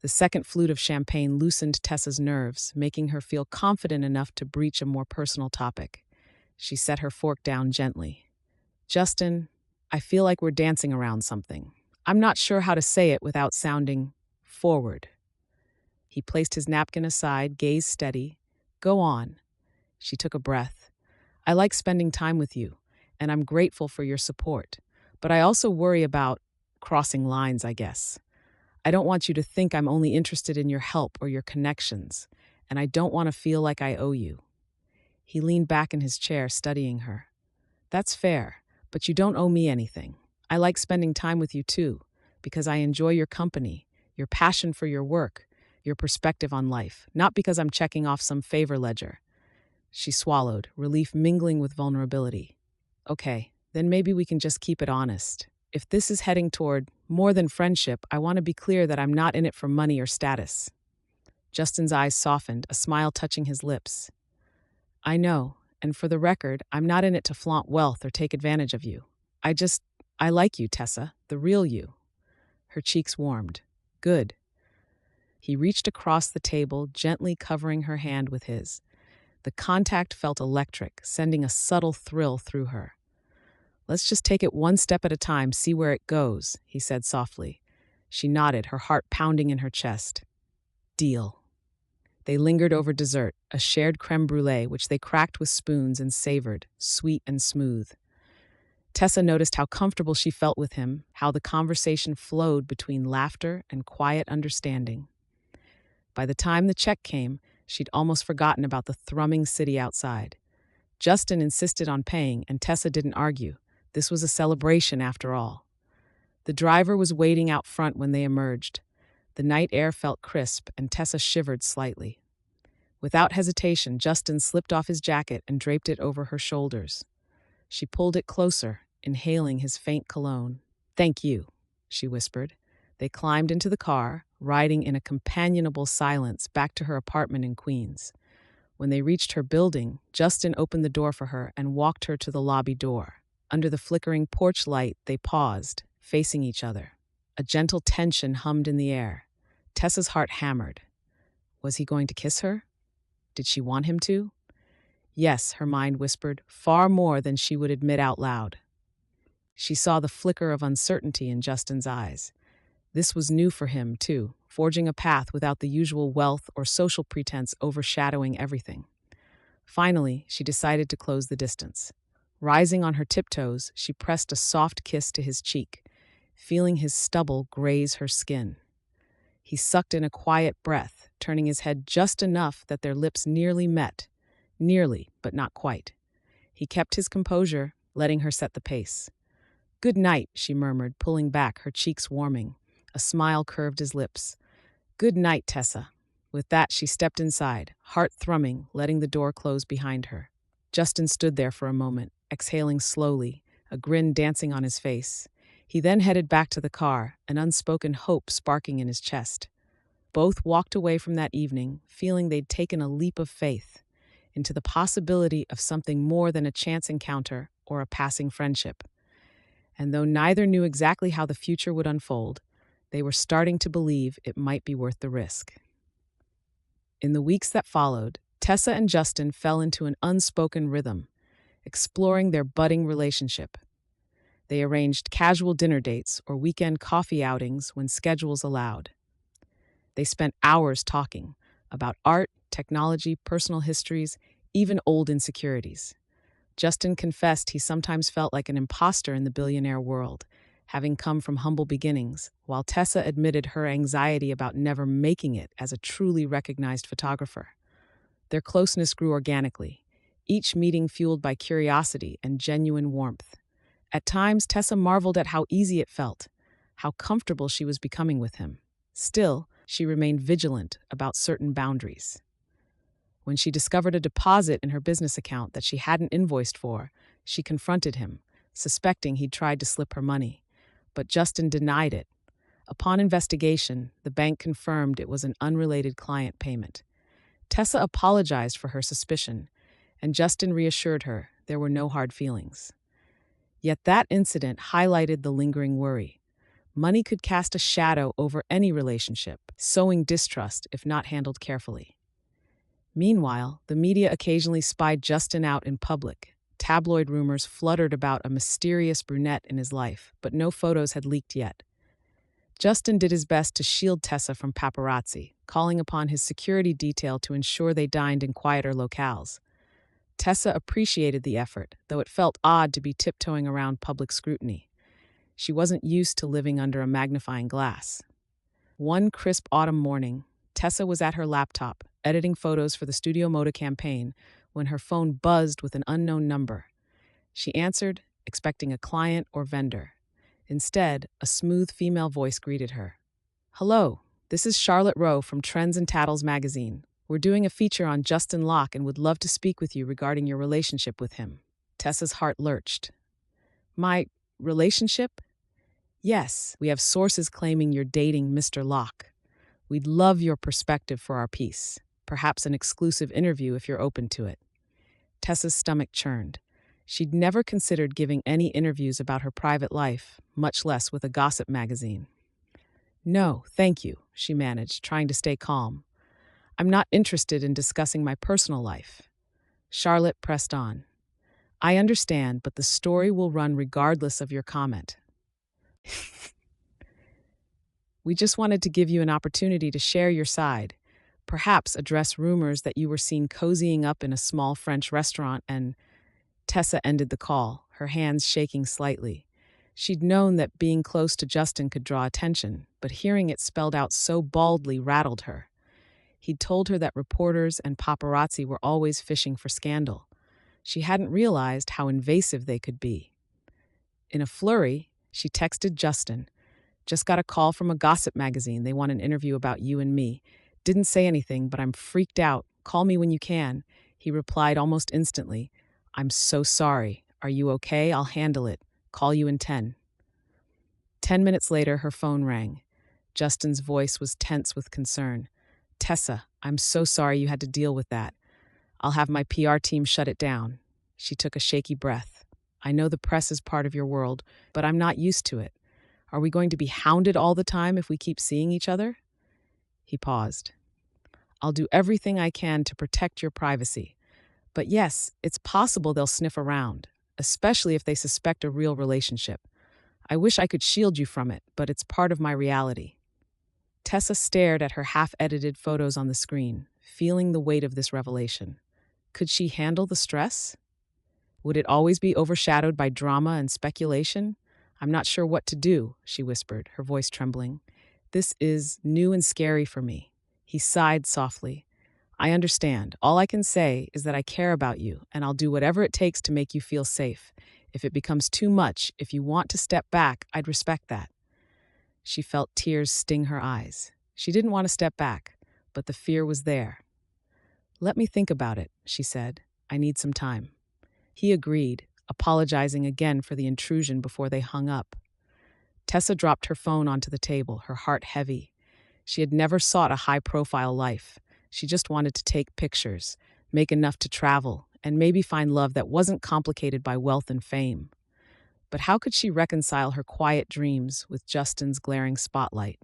The second flute of champagne loosened Tessa's nerves, making her feel confident enough to breach a more personal topic. She set her fork down gently. "Justin, I feel like we're dancing around something. I'm not sure how to say it without sounding forward." He placed his napkin aside, gaze steady. "Go on." She took a breath. "I like spending time with you, and I'm grateful for your support. But I also worry about crossing lines, I guess. I don't want you to think I'm only interested in your help or your connections, and I don't want to feel like I owe you." He leaned back in his chair, studying her. "That's fair, but you don't owe me anything. I like spending time with you too, because I enjoy your company, your passion for your work, your perspective on life, not because I'm checking off some favor ledger." She swallowed, relief mingling with vulnerability. "Okay, then maybe we can just keep it honest. If this is heading toward More than friendship, I want to be clear that I'm not in it for money or status. Justin's eyes softened, a smile touching his lips. I know, and for the record, I'm not in it to flaunt wealth or take advantage of you. I like you, Tessa, the real you. Her cheeks warmed. Good. He reached across the table, gently covering her hand with his. The contact felt electric, sending a subtle thrill through her. Let's just take it one step at a time, see where it goes, he said softly. She nodded, her heart pounding in her chest. Deal. They lingered over dessert, a shared creme brulee which they cracked with spoons and savored, sweet and smooth. Tessa noticed how comfortable she felt with him, how the conversation flowed between laughter and quiet understanding. By the time the check came, she'd almost forgotten about the thrumming city outside. Justin insisted on paying, and Tessa didn't argue. This was a celebration after all. The driver was waiting out front when they emerged. The night air felt crisp, and Tessa shivered slightly. Without hesitation, Justin slipped off his jacket and draped it over her shoulders. She pulled it closer, inhaling his faint cologne. Thank you, she whispered. They climbed into the car, riding in a companionable silence back to her apartment in Queens. When they reached her building, Justin opened the door for her and walked her to the lobby door. Under the flickering porch light, they paused, facing each other. A gentle tension hummed in the air. Tessa's heart hammered. Was he going to kiss her? Did she want him to? Yes, her mind whispered, far more than she would admit out loud. She saw the flicker of uncertainty in Justin's eyes. This was new for him, too, forging a path without the usual wealth or social pretense overshadowing everything. Finally, she decided to close the distance. Rising on her tiptoes, she pressed a soft kiss to his cheek, feeling his stubble graze her skin. He sucked in a quiet breath, turning his head just enough that their lips nearly met. Nearly, but not quite. He kept his composure, letting her set the pace. Good night, she murmured, pulling back, her cheeks warming. A smile curved his lips. Good night, Tessa. With that, she stepped inside, heart thrumming, letting the door close behind her. Justin stood there for a moment, exhaling slowly, a grin dancing on his face. He then headed back to the car, an unspoken hope sparking in his chest. Both walked away from that evening, feeling they'd taken a leap of faith into the possibility of something more than a chance encounter or a passing friendship. And though neither knew exactly how the future would unfold, they were starting to believe it might be worth the risk. In the weeks that followed, Tessa and Justin fell into an unspoken rhythm, exploring their budding relationship. They arranged casual dinner dates or weekend coffee outings when schedules allowed. They spent hours talking about art, technology, personal histories, even old insecurities. Justin confessed he sometimes felt like an imposter in the billionaire world, having come from humble beginnings, while Tessa admitted her anxiety about never making it as a truly recognized photographer. Their closeness grew organically, each meeting fueled by curiosity and genuine warmth. At times, Tessa marveled at how easy it felt, how comfortable she was becoming with him. Still, she remained vigilant about certain boundaries. When she discovered a deposit in her business account that she hadn't invoiced for, she confronted him, suspecting he'd tried to slip her money. But Justin denied it. Upon investigation, the bank confirmed it was an unrelated client payment. Tessa apologized for her suspicion, and Justin reassured her there were no hard feelings. Yet that incident highlighted the lingering worry. Money could cast a shadow over any relationship, sowing distrust if not handled carefully. Meanwhile, the media occasionally spied Justin out in public. Tabloid rumors fluttered about a mysterious brunette in his life, but no photos had leaked yet. Justin did his best to shield Tessa from paparazzi, calling upon his security detail to ensure they dined in quieter locales. Tessa appreciated the effort, though it felt odd to be tiptoeing around public scrutiny. She wasn't used to living under a magnifying glass. One crisp autumn morning, Tessa was at her laptop, editing photos for the Studio Moda campaign, when her phone buzzed with an unknown number. She answered, expecting a client or vendor. Instead, a smooth female voice greeted her. Hello, this is Charlotte Rowe from Trends and Tattles magazine. We're doing a feature on Justin Locke and would love to speak with you regarding your relationship with him. Tessa's heart lurched. My relationship? Yes, we have sources claiming you're dating Mr. Locke. We'd love your perspective for our piece. Perhaps an exclusive interview if you're open to it. Tessa's stomach churned. She'd never considered giving any interviews about her private life, much less with a gossip magazine. No, thank you, she managed, trying to stay calm. I'm not interested in discussing my personal life. Charlotte pressed on. I understand, but the story will run regardless of your comment. We just wanted to give you an opportunity to share your side. Perhaps address rumors that you were seen cozying up in a small French restaurant and Tessa ended the call, her hands shaking slightly. She'd known that being close to Justin could draw attention, but hearing it spelled out so baldly rattled her. He'd told her that reporters and paparazzi were always fishing for scandal. She hadn't realized how invasive they could be. In a flurry, she texted Justin. Just got a call from a gossip magazine. They want an interview about you and me. Didn't say anything, but I'm freaked out. Call me when you can. He replied almost instantly. I'm so sorry. Are you okay? I'll handle it. Call you in 10. 10 minutes later, her phone rang. Justin's voice was tense with concern. Tessa, I'm so sorry you had to deal with that. I'll have my PR team shut it down. She took a shaky breath. I know the press is part of your world, but I'm not used to it. Are we going to be hounded all the time if we keep seeing each other? He paused. I'll do everything I can to protect your privacy. But yes, it's possible they'll sniff around, especially if they suspect a real relationship. I wish I could shield you from it, but it's part of my reality. Tessa stared at her half-edited photos on the screen, feeling the weight of this revelation. Could she handle the stress? Would it always be overshadowed by drama and speculation? I'm not sure what to do, she whispered, her voice trembling. This is new and scary for me. He sighed softly. I understand. All I can say is that I care about you, and I'll do whatever it takes to make you feel safe. If it becomes too much, if you want to step back, I'd respect that. She felt tears sting her eyes. She didn't want to step back, but the fear was there. Let me think about it, she said. I need some time. He agreed, apologizing again for the intrusion before they hung up. Tessa dropped her phone onto the table, her heart heavy. She had never sought a high-profile life. She just wanted to take pictures, make enough to travel, and maybe find love that wasn't complicated by wealth and fame. But how could she reconcile her quiet dreams with Justin's glaring spotlight?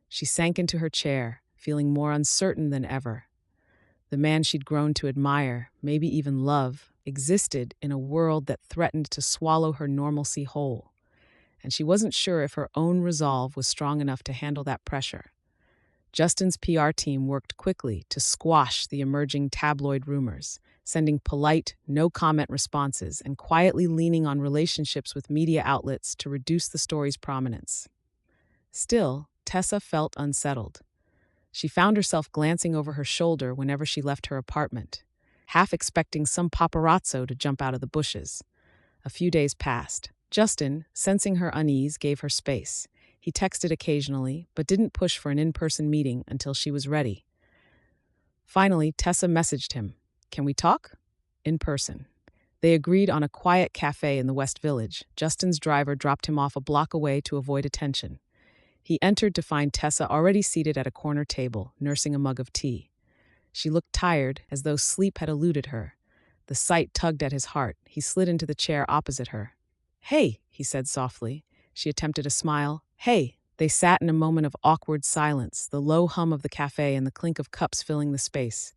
She sank into her chair, feeling more uncertain than ever. The man she'd grown to admire, maybe even love, existed in a world that threatened to swallow her normalcy whole. And she wasn't sure if her own resolve was strong enough to handle that pressure. Justin's PR team worked quickly to squash the emerging tabloid rumors, sending polite, no-comment responses and quietly leaning on relationships with media outlets to reduce the story's prominence. Still, Tessa felt unsettled. She found herself glancing over her shoulder whenever she left her apartment, half expecting some paparazzo to jump out of the bushes. A few days passed. Justin, sensing her unease, gave her space. He texted occasionally, but didn't push for an in-person meeting until she was ready. Finally, Tessa messaged him. Can we talk? In person. They agreed on a quiet cafe in the West Village. Justin's driver dropped him off a block away to avoid attention. He entered to find Tessa already seated at a corner table, nursing a mug of tea. She looked tired, as though sleep had eluded her. The sight tugged at his heart. He slid into the chair opposite her. Hey, he said softly. She attempted a smile. Hey. They sat in a moment of awkward silence, the low hum of the cafe and the clink of cups filling the space.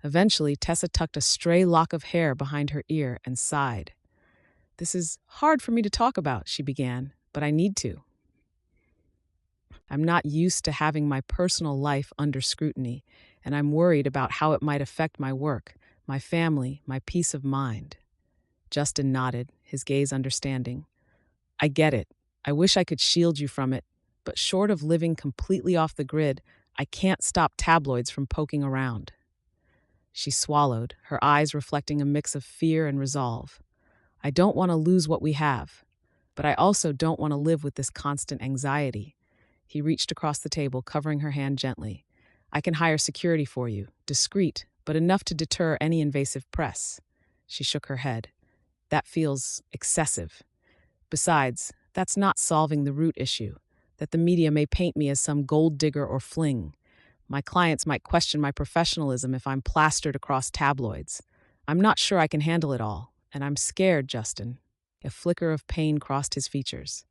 Eventually, Tessa tucked a stray lock of hair behind her ear and sighed. This is hard for me to talk about, she began, but I need to. I'm not used to having my personal life under scrutiny, and I'm worried about how it might affect my work, my family, my peace of mind. Justin nodded, his gaze understanding. I get it. I wish I could shield you from it, but short of living completely off the grid, I can't stop tabloids from poking around. She swallowed, her eyes reflecting a mix of fear and resolve. I don't want to lose what we have, but I also don't want to live with this constant anxiety. He reached across the table, covering her hand gently. I can hire security for you, discreet, but enough to deter any invasive press. She shook her head. That feels excessive. Besides, that's not solving the root issue, that the media may paint me as some gold digger or fling. My clients might question my professionalism if I'm plastered across tabloids. I'm not sure I can handle it all, and I'm scared, Justin. A flicker of pain crossed his features.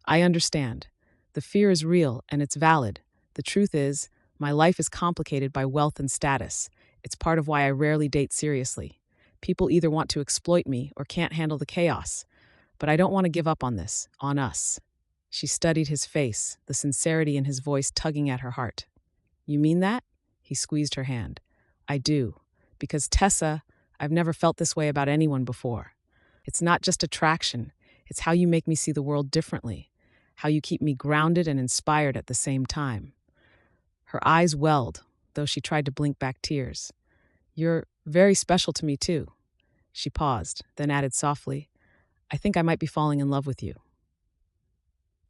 I understand. The fear is real, and it's valid. The truth is, my life is complicated by wealth and status. It's part of why I rarely date seriously. People either want to exploit me or can't handle the chaos. But I don't want to give up on this, on us. She studied his face, the sincerity in his voice tugging at her heart. You mean that? He squeezed her hand. I do. Because Tessa, I've never felt this way about anyone before. It's not just attraction. It's how you make me see the world differently. How you keep me grounded and inspired at the same time. Her eyes welled, though she tried to blink back tears. You're very special to me, too. She paused, then added softly, I think I might be falling in love with you.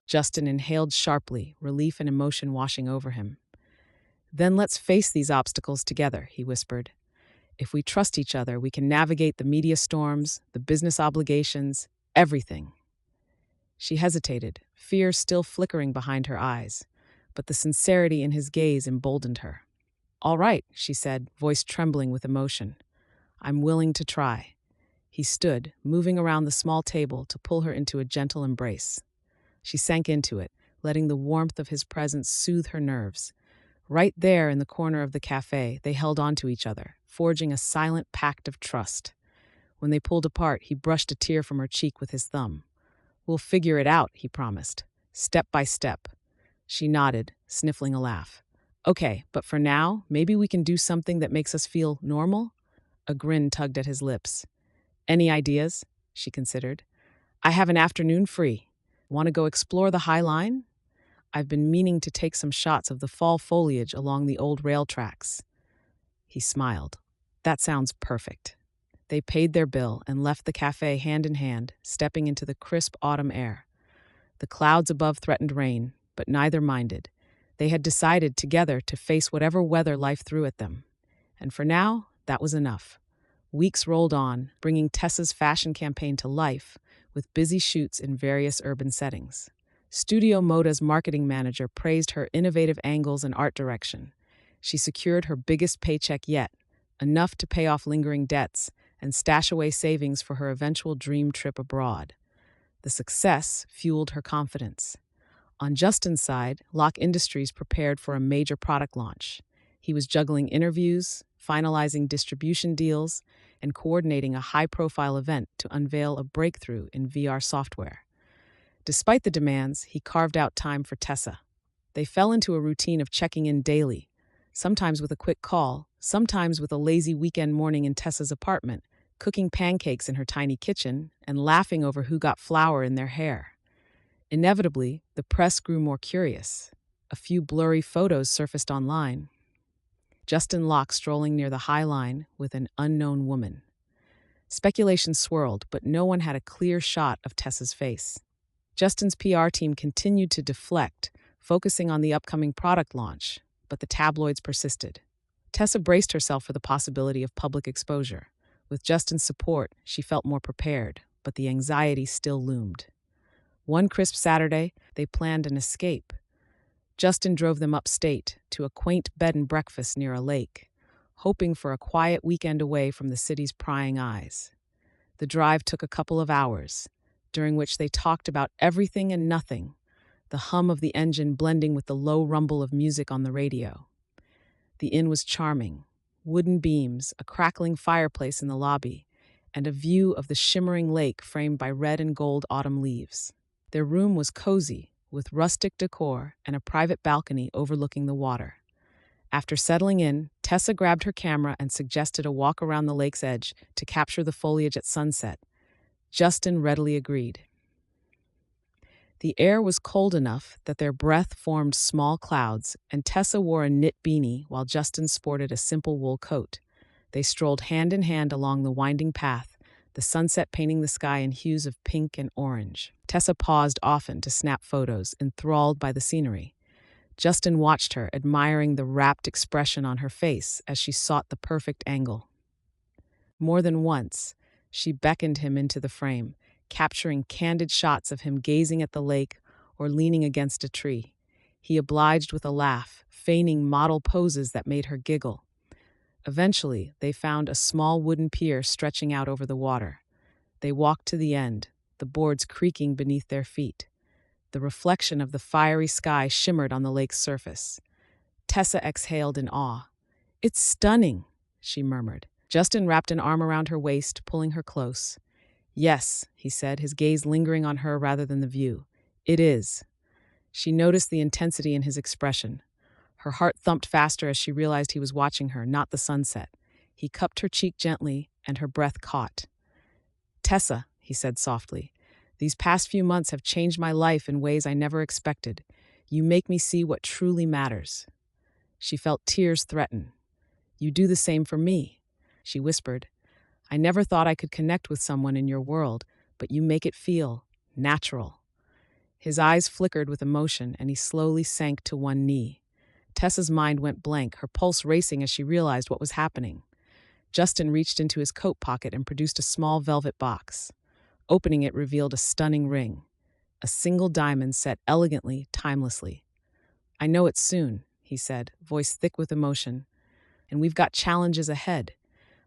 Justin inhaled sharply, relief and emotion washing over him. Then let's face these obstacles together, he whispered. If we trust each other, we can navigate the media storms, the business obligations, everything. She hesitated, fear still flickering behind her eyes, but the sincerity in his gaze emboldened her. All right, she said, voice trembling with emotion. I'm willing to try. He stood, moving around the small table to pull her into a gentle embrace. She sank into it, letting the warmth of his presence soothe her nerves. Right there in the corner of the cafe, they held on to each other, forging a silent pact of trust. When they pulled apart, he brushed a tear from her cheek with his thumb. We'll figure it out, he promised, step by step. She nodded, sniffling a laugh. Okay, but for now, maybe we can do something that makes us feel normal? A grin tugged at his lips. Any ideas? She considered. I have an afternoon free. Want to go explore the High Line? I've been meaning to take some shots of the fall foliage along the old rail tracks. He smiled. That sounds perfect. They paid their bill and left the cafe hand in hand, stepping into the crisp autumn air. The clouds above threatened rain, but neither minded. They had decided together to face whatever weather life threw at them. And for now, that was enough. Weeks rolled on, bringing Tessa's fashion campaign to life, with busy shoots in various urban settings. Studio Moda's marketing manager praised her innovative angles and art direction. She secured her biggest paycheck yet, enough to pay off lingering debts and stash away savings for her eventual dream trip abroad. The success fueled her confidence. On Justin's side, Locke Industries prepared for a major product launch. He was juggling interviews, finalizing distribution deals, and coordinating a high-profile event to unveil a breakthrough in VR software. Despite the demands, he carved out time for Tessa. They fell into a routine of checking in daily, sometimes with a quick call, sometimes with a lazy weekend morning in Tessa's apartment, cooking pancakes in her tiny kitchen, and laughing over who got flour in their hair. Inevitably, the press grew more curious. A few blurry photos surfaced online. Justin Locke strolling near the High Line with an unknown woman. Speculation swirled, but no one had a clear shot of Tessa's face. Justin's PR team continued to deflect, focusing on the upcoming product launch, but the tabloids persisted. Tessa braced herself for the possibility of public exposure. With Justin's support, she felt more prepared, but the anxiety still loomed. One crisp Saturday, they planned an escape. Justin drove them upstate to a quaint bed and breakfast near a lake, hoping for a quiet weekend away from the city's prying eyes. The drive took a couple of hours, during which they talked about everything and nothing, the hum of the engine blending with the low rumble of music on the radio. The inn was charming. Wooden beams, a crackling fireplace in the lobby, and a view of the shimmering lake framed by red and gold autumn leaves. Their room was cozy, with rustic decor and a private balcony overlooking the water. After settling in, Tessa grabbed her camera and suggested a walk around the lake's edge to capture the foliage at sunset. Justin readily agreed. The air was cold enough that their breath formed small clouds, and Tessa wore a knit beanie while Justin sported a simple wool coat. They strolled hand in hand along the winding path, the sunset painting the sky in hues of pink and orange. Tessa paused often to snap photos, enthralled by the scenery. Justin watched her, admiring the rapt expression on her face as she sought the perfect angle. More than once, she beckoned him into the frame, capturing candid shots of him gazing at the lake or leaning against a tree. He obliged with a laugh, feigning model poses that made her giggle. Eventually, they found a small wooden pier stretching out over the water. They walked to the end, the boards creaking beneath their feet. The reflection of the fiery sky shimmered on the lake's surface. Tessa exhaled in awe. "It's stunning," she murmured. Justin wrapped an arm around her waist, pulling her close. "Yes," he said, his gaze lingering on her rather than the view. "It is." She noticed the intensity in his expression. Her heart thumped faster as she realized he was watching her, not the sunset. He cupped her cheek gently, and her breath caught. "Tessa," he said softly, "these past few months have changed my life in ways I never expected. You make me see what truly matters." She felt tears threaten. "You do the same for me," she whispered. "I never thought I could connect with someone in your world, but you make it feel natural." His eyes flickered with emotion, and he slowly sank to one knee. Tessa's mind went blank, her pulse racing as she realized what was happening. Justin reached into his coat pocket and produced a small velvet box. Opening it revealed a stunning ring, a single diamond set elegantly, timelessly. "I know it soon," he said, voice thick with emotion, "and we've got challenges ahead.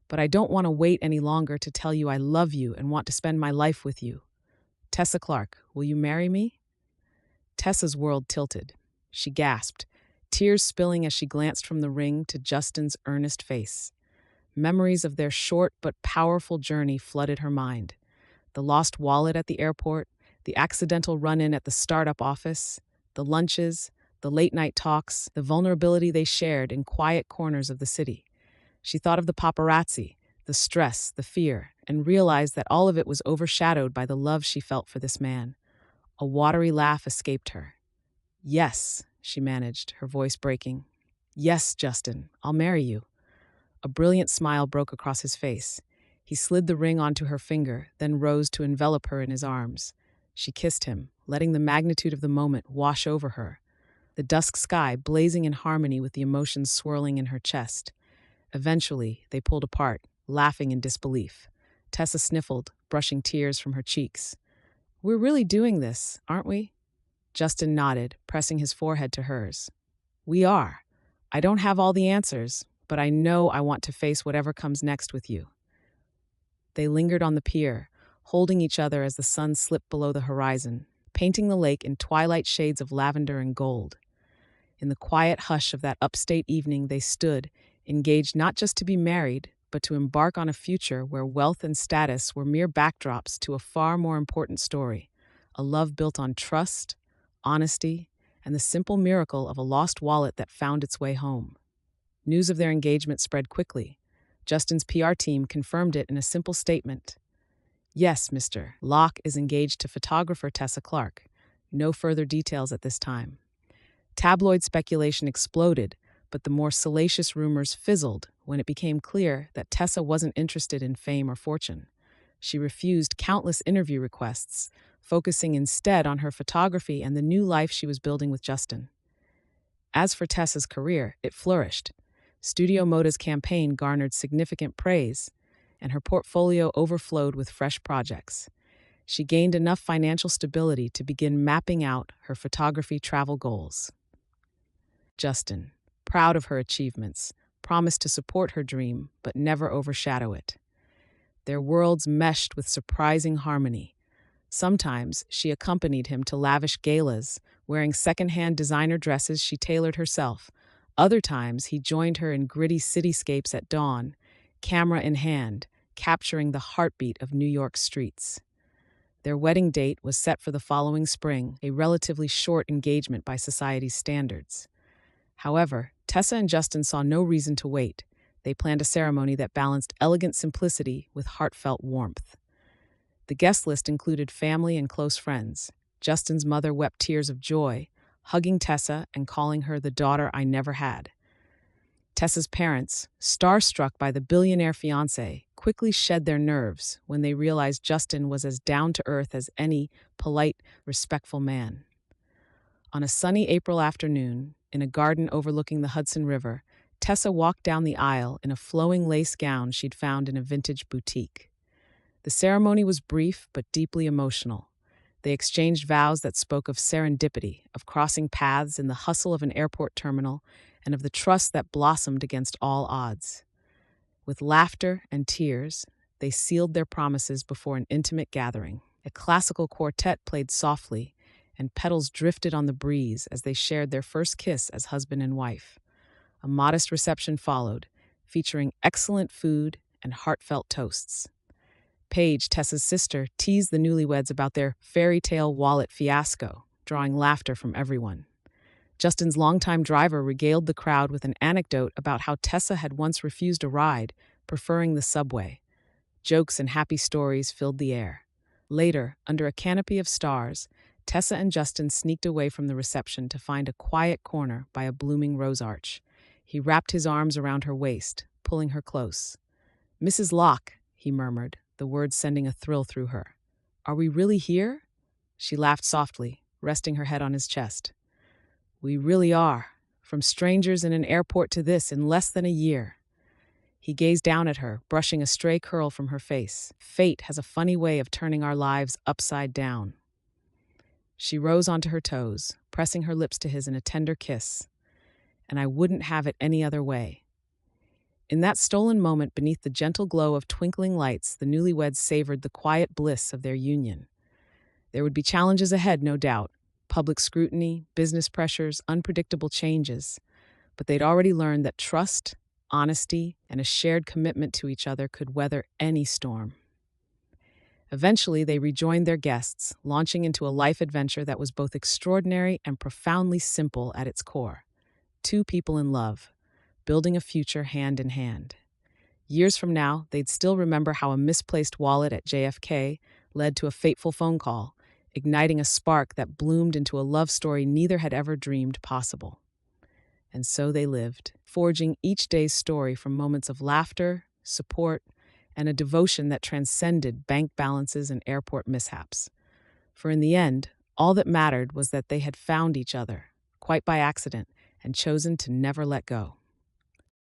But I don't want to wait any longer to tell you I love you and want to spend my life with you. Tessa Clark, will you marry me?" Tessa's world tilted. She gasped, tears spilling as she glanced from the ring to Justin's earnest face. Memories of their short but powerful journey flooded her mind. The lost wallet at the airport, the accidental run-in at the startup office, the lunches, the late-night talks, the vulnerability they shared in quiet corners of the city. She thought of the paparazzi, the stress, the fear, and realized that all of it was overshadowed by the love she felt for this man. A watery laugh escaped her. "Yes," she managed, her voice breaking. "Yes, Justin, I'll marry you." A brilliant smile broke across his face. He slid the ring onto her finger, then rose to envelop her in his arms. She kissed him, letting the magnitude of the moment wash over her, the dusk sky blazing in harmony with the emotions swirling in her chest. Eventually, they pulled apart, laughing in disbelief. Tessa sniffled, brushing tears from her cheeks. "We're really doing this, aren't we?" Justin nodded, pressing his forehead to hers. "We are. I don't have all the answers, but I know I want to face whatever comes next with you." They lingered on the pier, holding each other as the sun slipped below the horizon, painting the lake in twilight shades of lavender and gold. In the quiet hush of that upstate evening, they stood, engaged not just to be married, but to embark on a future where wealth and status were mere backdrops to a far more important story, a love built on trust, honesty, and the simple miracle of a lost wallet that found its way home. News of their engagement spread quickly. Justin's PR team confirmed it in a simple statement. "Yes, Mr. Locke is engaged to photographer Tessa Clark. No further details at this time." Tabloid speculation exploded, but the more salacious rumors fizzled when it became clear that Tessa wasn't interested in fame or fortune. She refused countless interview requests, focusing instead on her photography and the new life she was building with Justin. As for Tessa's career, it flourished. Studio Moda's campaign garnered significant praise, and her portfolio overflowed with fresh projects. She gained enough financial stability to begin mapping out her photography travel goals. Justin, proud of her achievements, promised to support her dream but never overshadow it. Their worlds meshed with surprising harmony. Sometimes she accompanied him to lavish galas, wearing secondhand designer dresses she tailored herself. Other times he joined her in gritty cityscapes at dawn, camera in hand, capturing the heartbeat of New York streets. Their wedding date was set for the following spring, a relatively short engagement by society's standards. However, Tessa and Justin saw no reason to wait. They planned a ceremony that balanced elegant simplicity with heartfelt warmth. The guest list included family and close friends. Justin's mother wept tears of joy, hugging Tessa and calling her the daughter I never had. Tessa's parents, starstruck by the billionaire fiancé, quickly shed their nerves when they realized Justin was as down-to-earth as any polite, respectful man. On a sunny April afternoon, in a garden overlooking the Hudson River, Tessa walked down the aisle in a flowing lace gown she'd found in a vintage boutique. The ceremony was brief but deeply emotional. They exchanged vows that spoke of serendipity, of crossing paths in the hustle of an airport terminal, and of the trust that blossomed against all odds. With laughter and tears, they sealed their promises before an intimate gathering. A classical quartet played softly, and petals drifted on the breeze as they shared their first kiss as husband and wife. A modest reception followed, featuring excellent food and heartfelt toasts. Paige, Tessa's sister, teased the newlyweds about their fairy tale wallet fiasco, drawing laughter from everyone. Justin's longtime driver regaled the crowd with an anecdote about how Tessa had once refused a ride, preferring the subway. Jokes and happy stories filled the air. Later, under a canopy of stars, Tessa and Justin sneaked away from the reception to find a quiet corner by a blooming rose arch. He wrapped his arms around her waist, pulling her close. "Mrs. Locke," he murmured, the words sending a thrill through her. "Are we really here?" She laughed softly, resting her head on his chest. "We really are. From strangers in an airport to this in less than a year." He gazed down at her, brushing a stray curl from her face. "Fate has a funny way of turning our lives upside down." She rose onto her toes, pressing her lips to his in a tender kiss. "And I wouldn't have it any other way." In that stolen moment beneath the gentle glow of twinkling lights, the newlyweds savored the quiet bliss of their union. There would be challenges ahead, no doubt. Public scrutiny, business pressures, unpredictable changes. But they'd already learned that trust, honesty, and a shared commitment to each other could weather any storm. Eventually, they rejoined their guests, launching into a life adventure that was both extraordinary and profoundly simple at its core. Two people in love, building a future hand in hand. Years from now, they'd still remember how a misplaced wallet at JFK led to a fateful phone call, igniting a spark that bloomed into a love story neither had ever dreamed possible. And so they lived, forging each day's story from moments of laughter, support, and a devotion that transcended bank balances and airport mishaps. For in the end, all that mattered was that they had found each other, quite by accident, and chosen to never let go.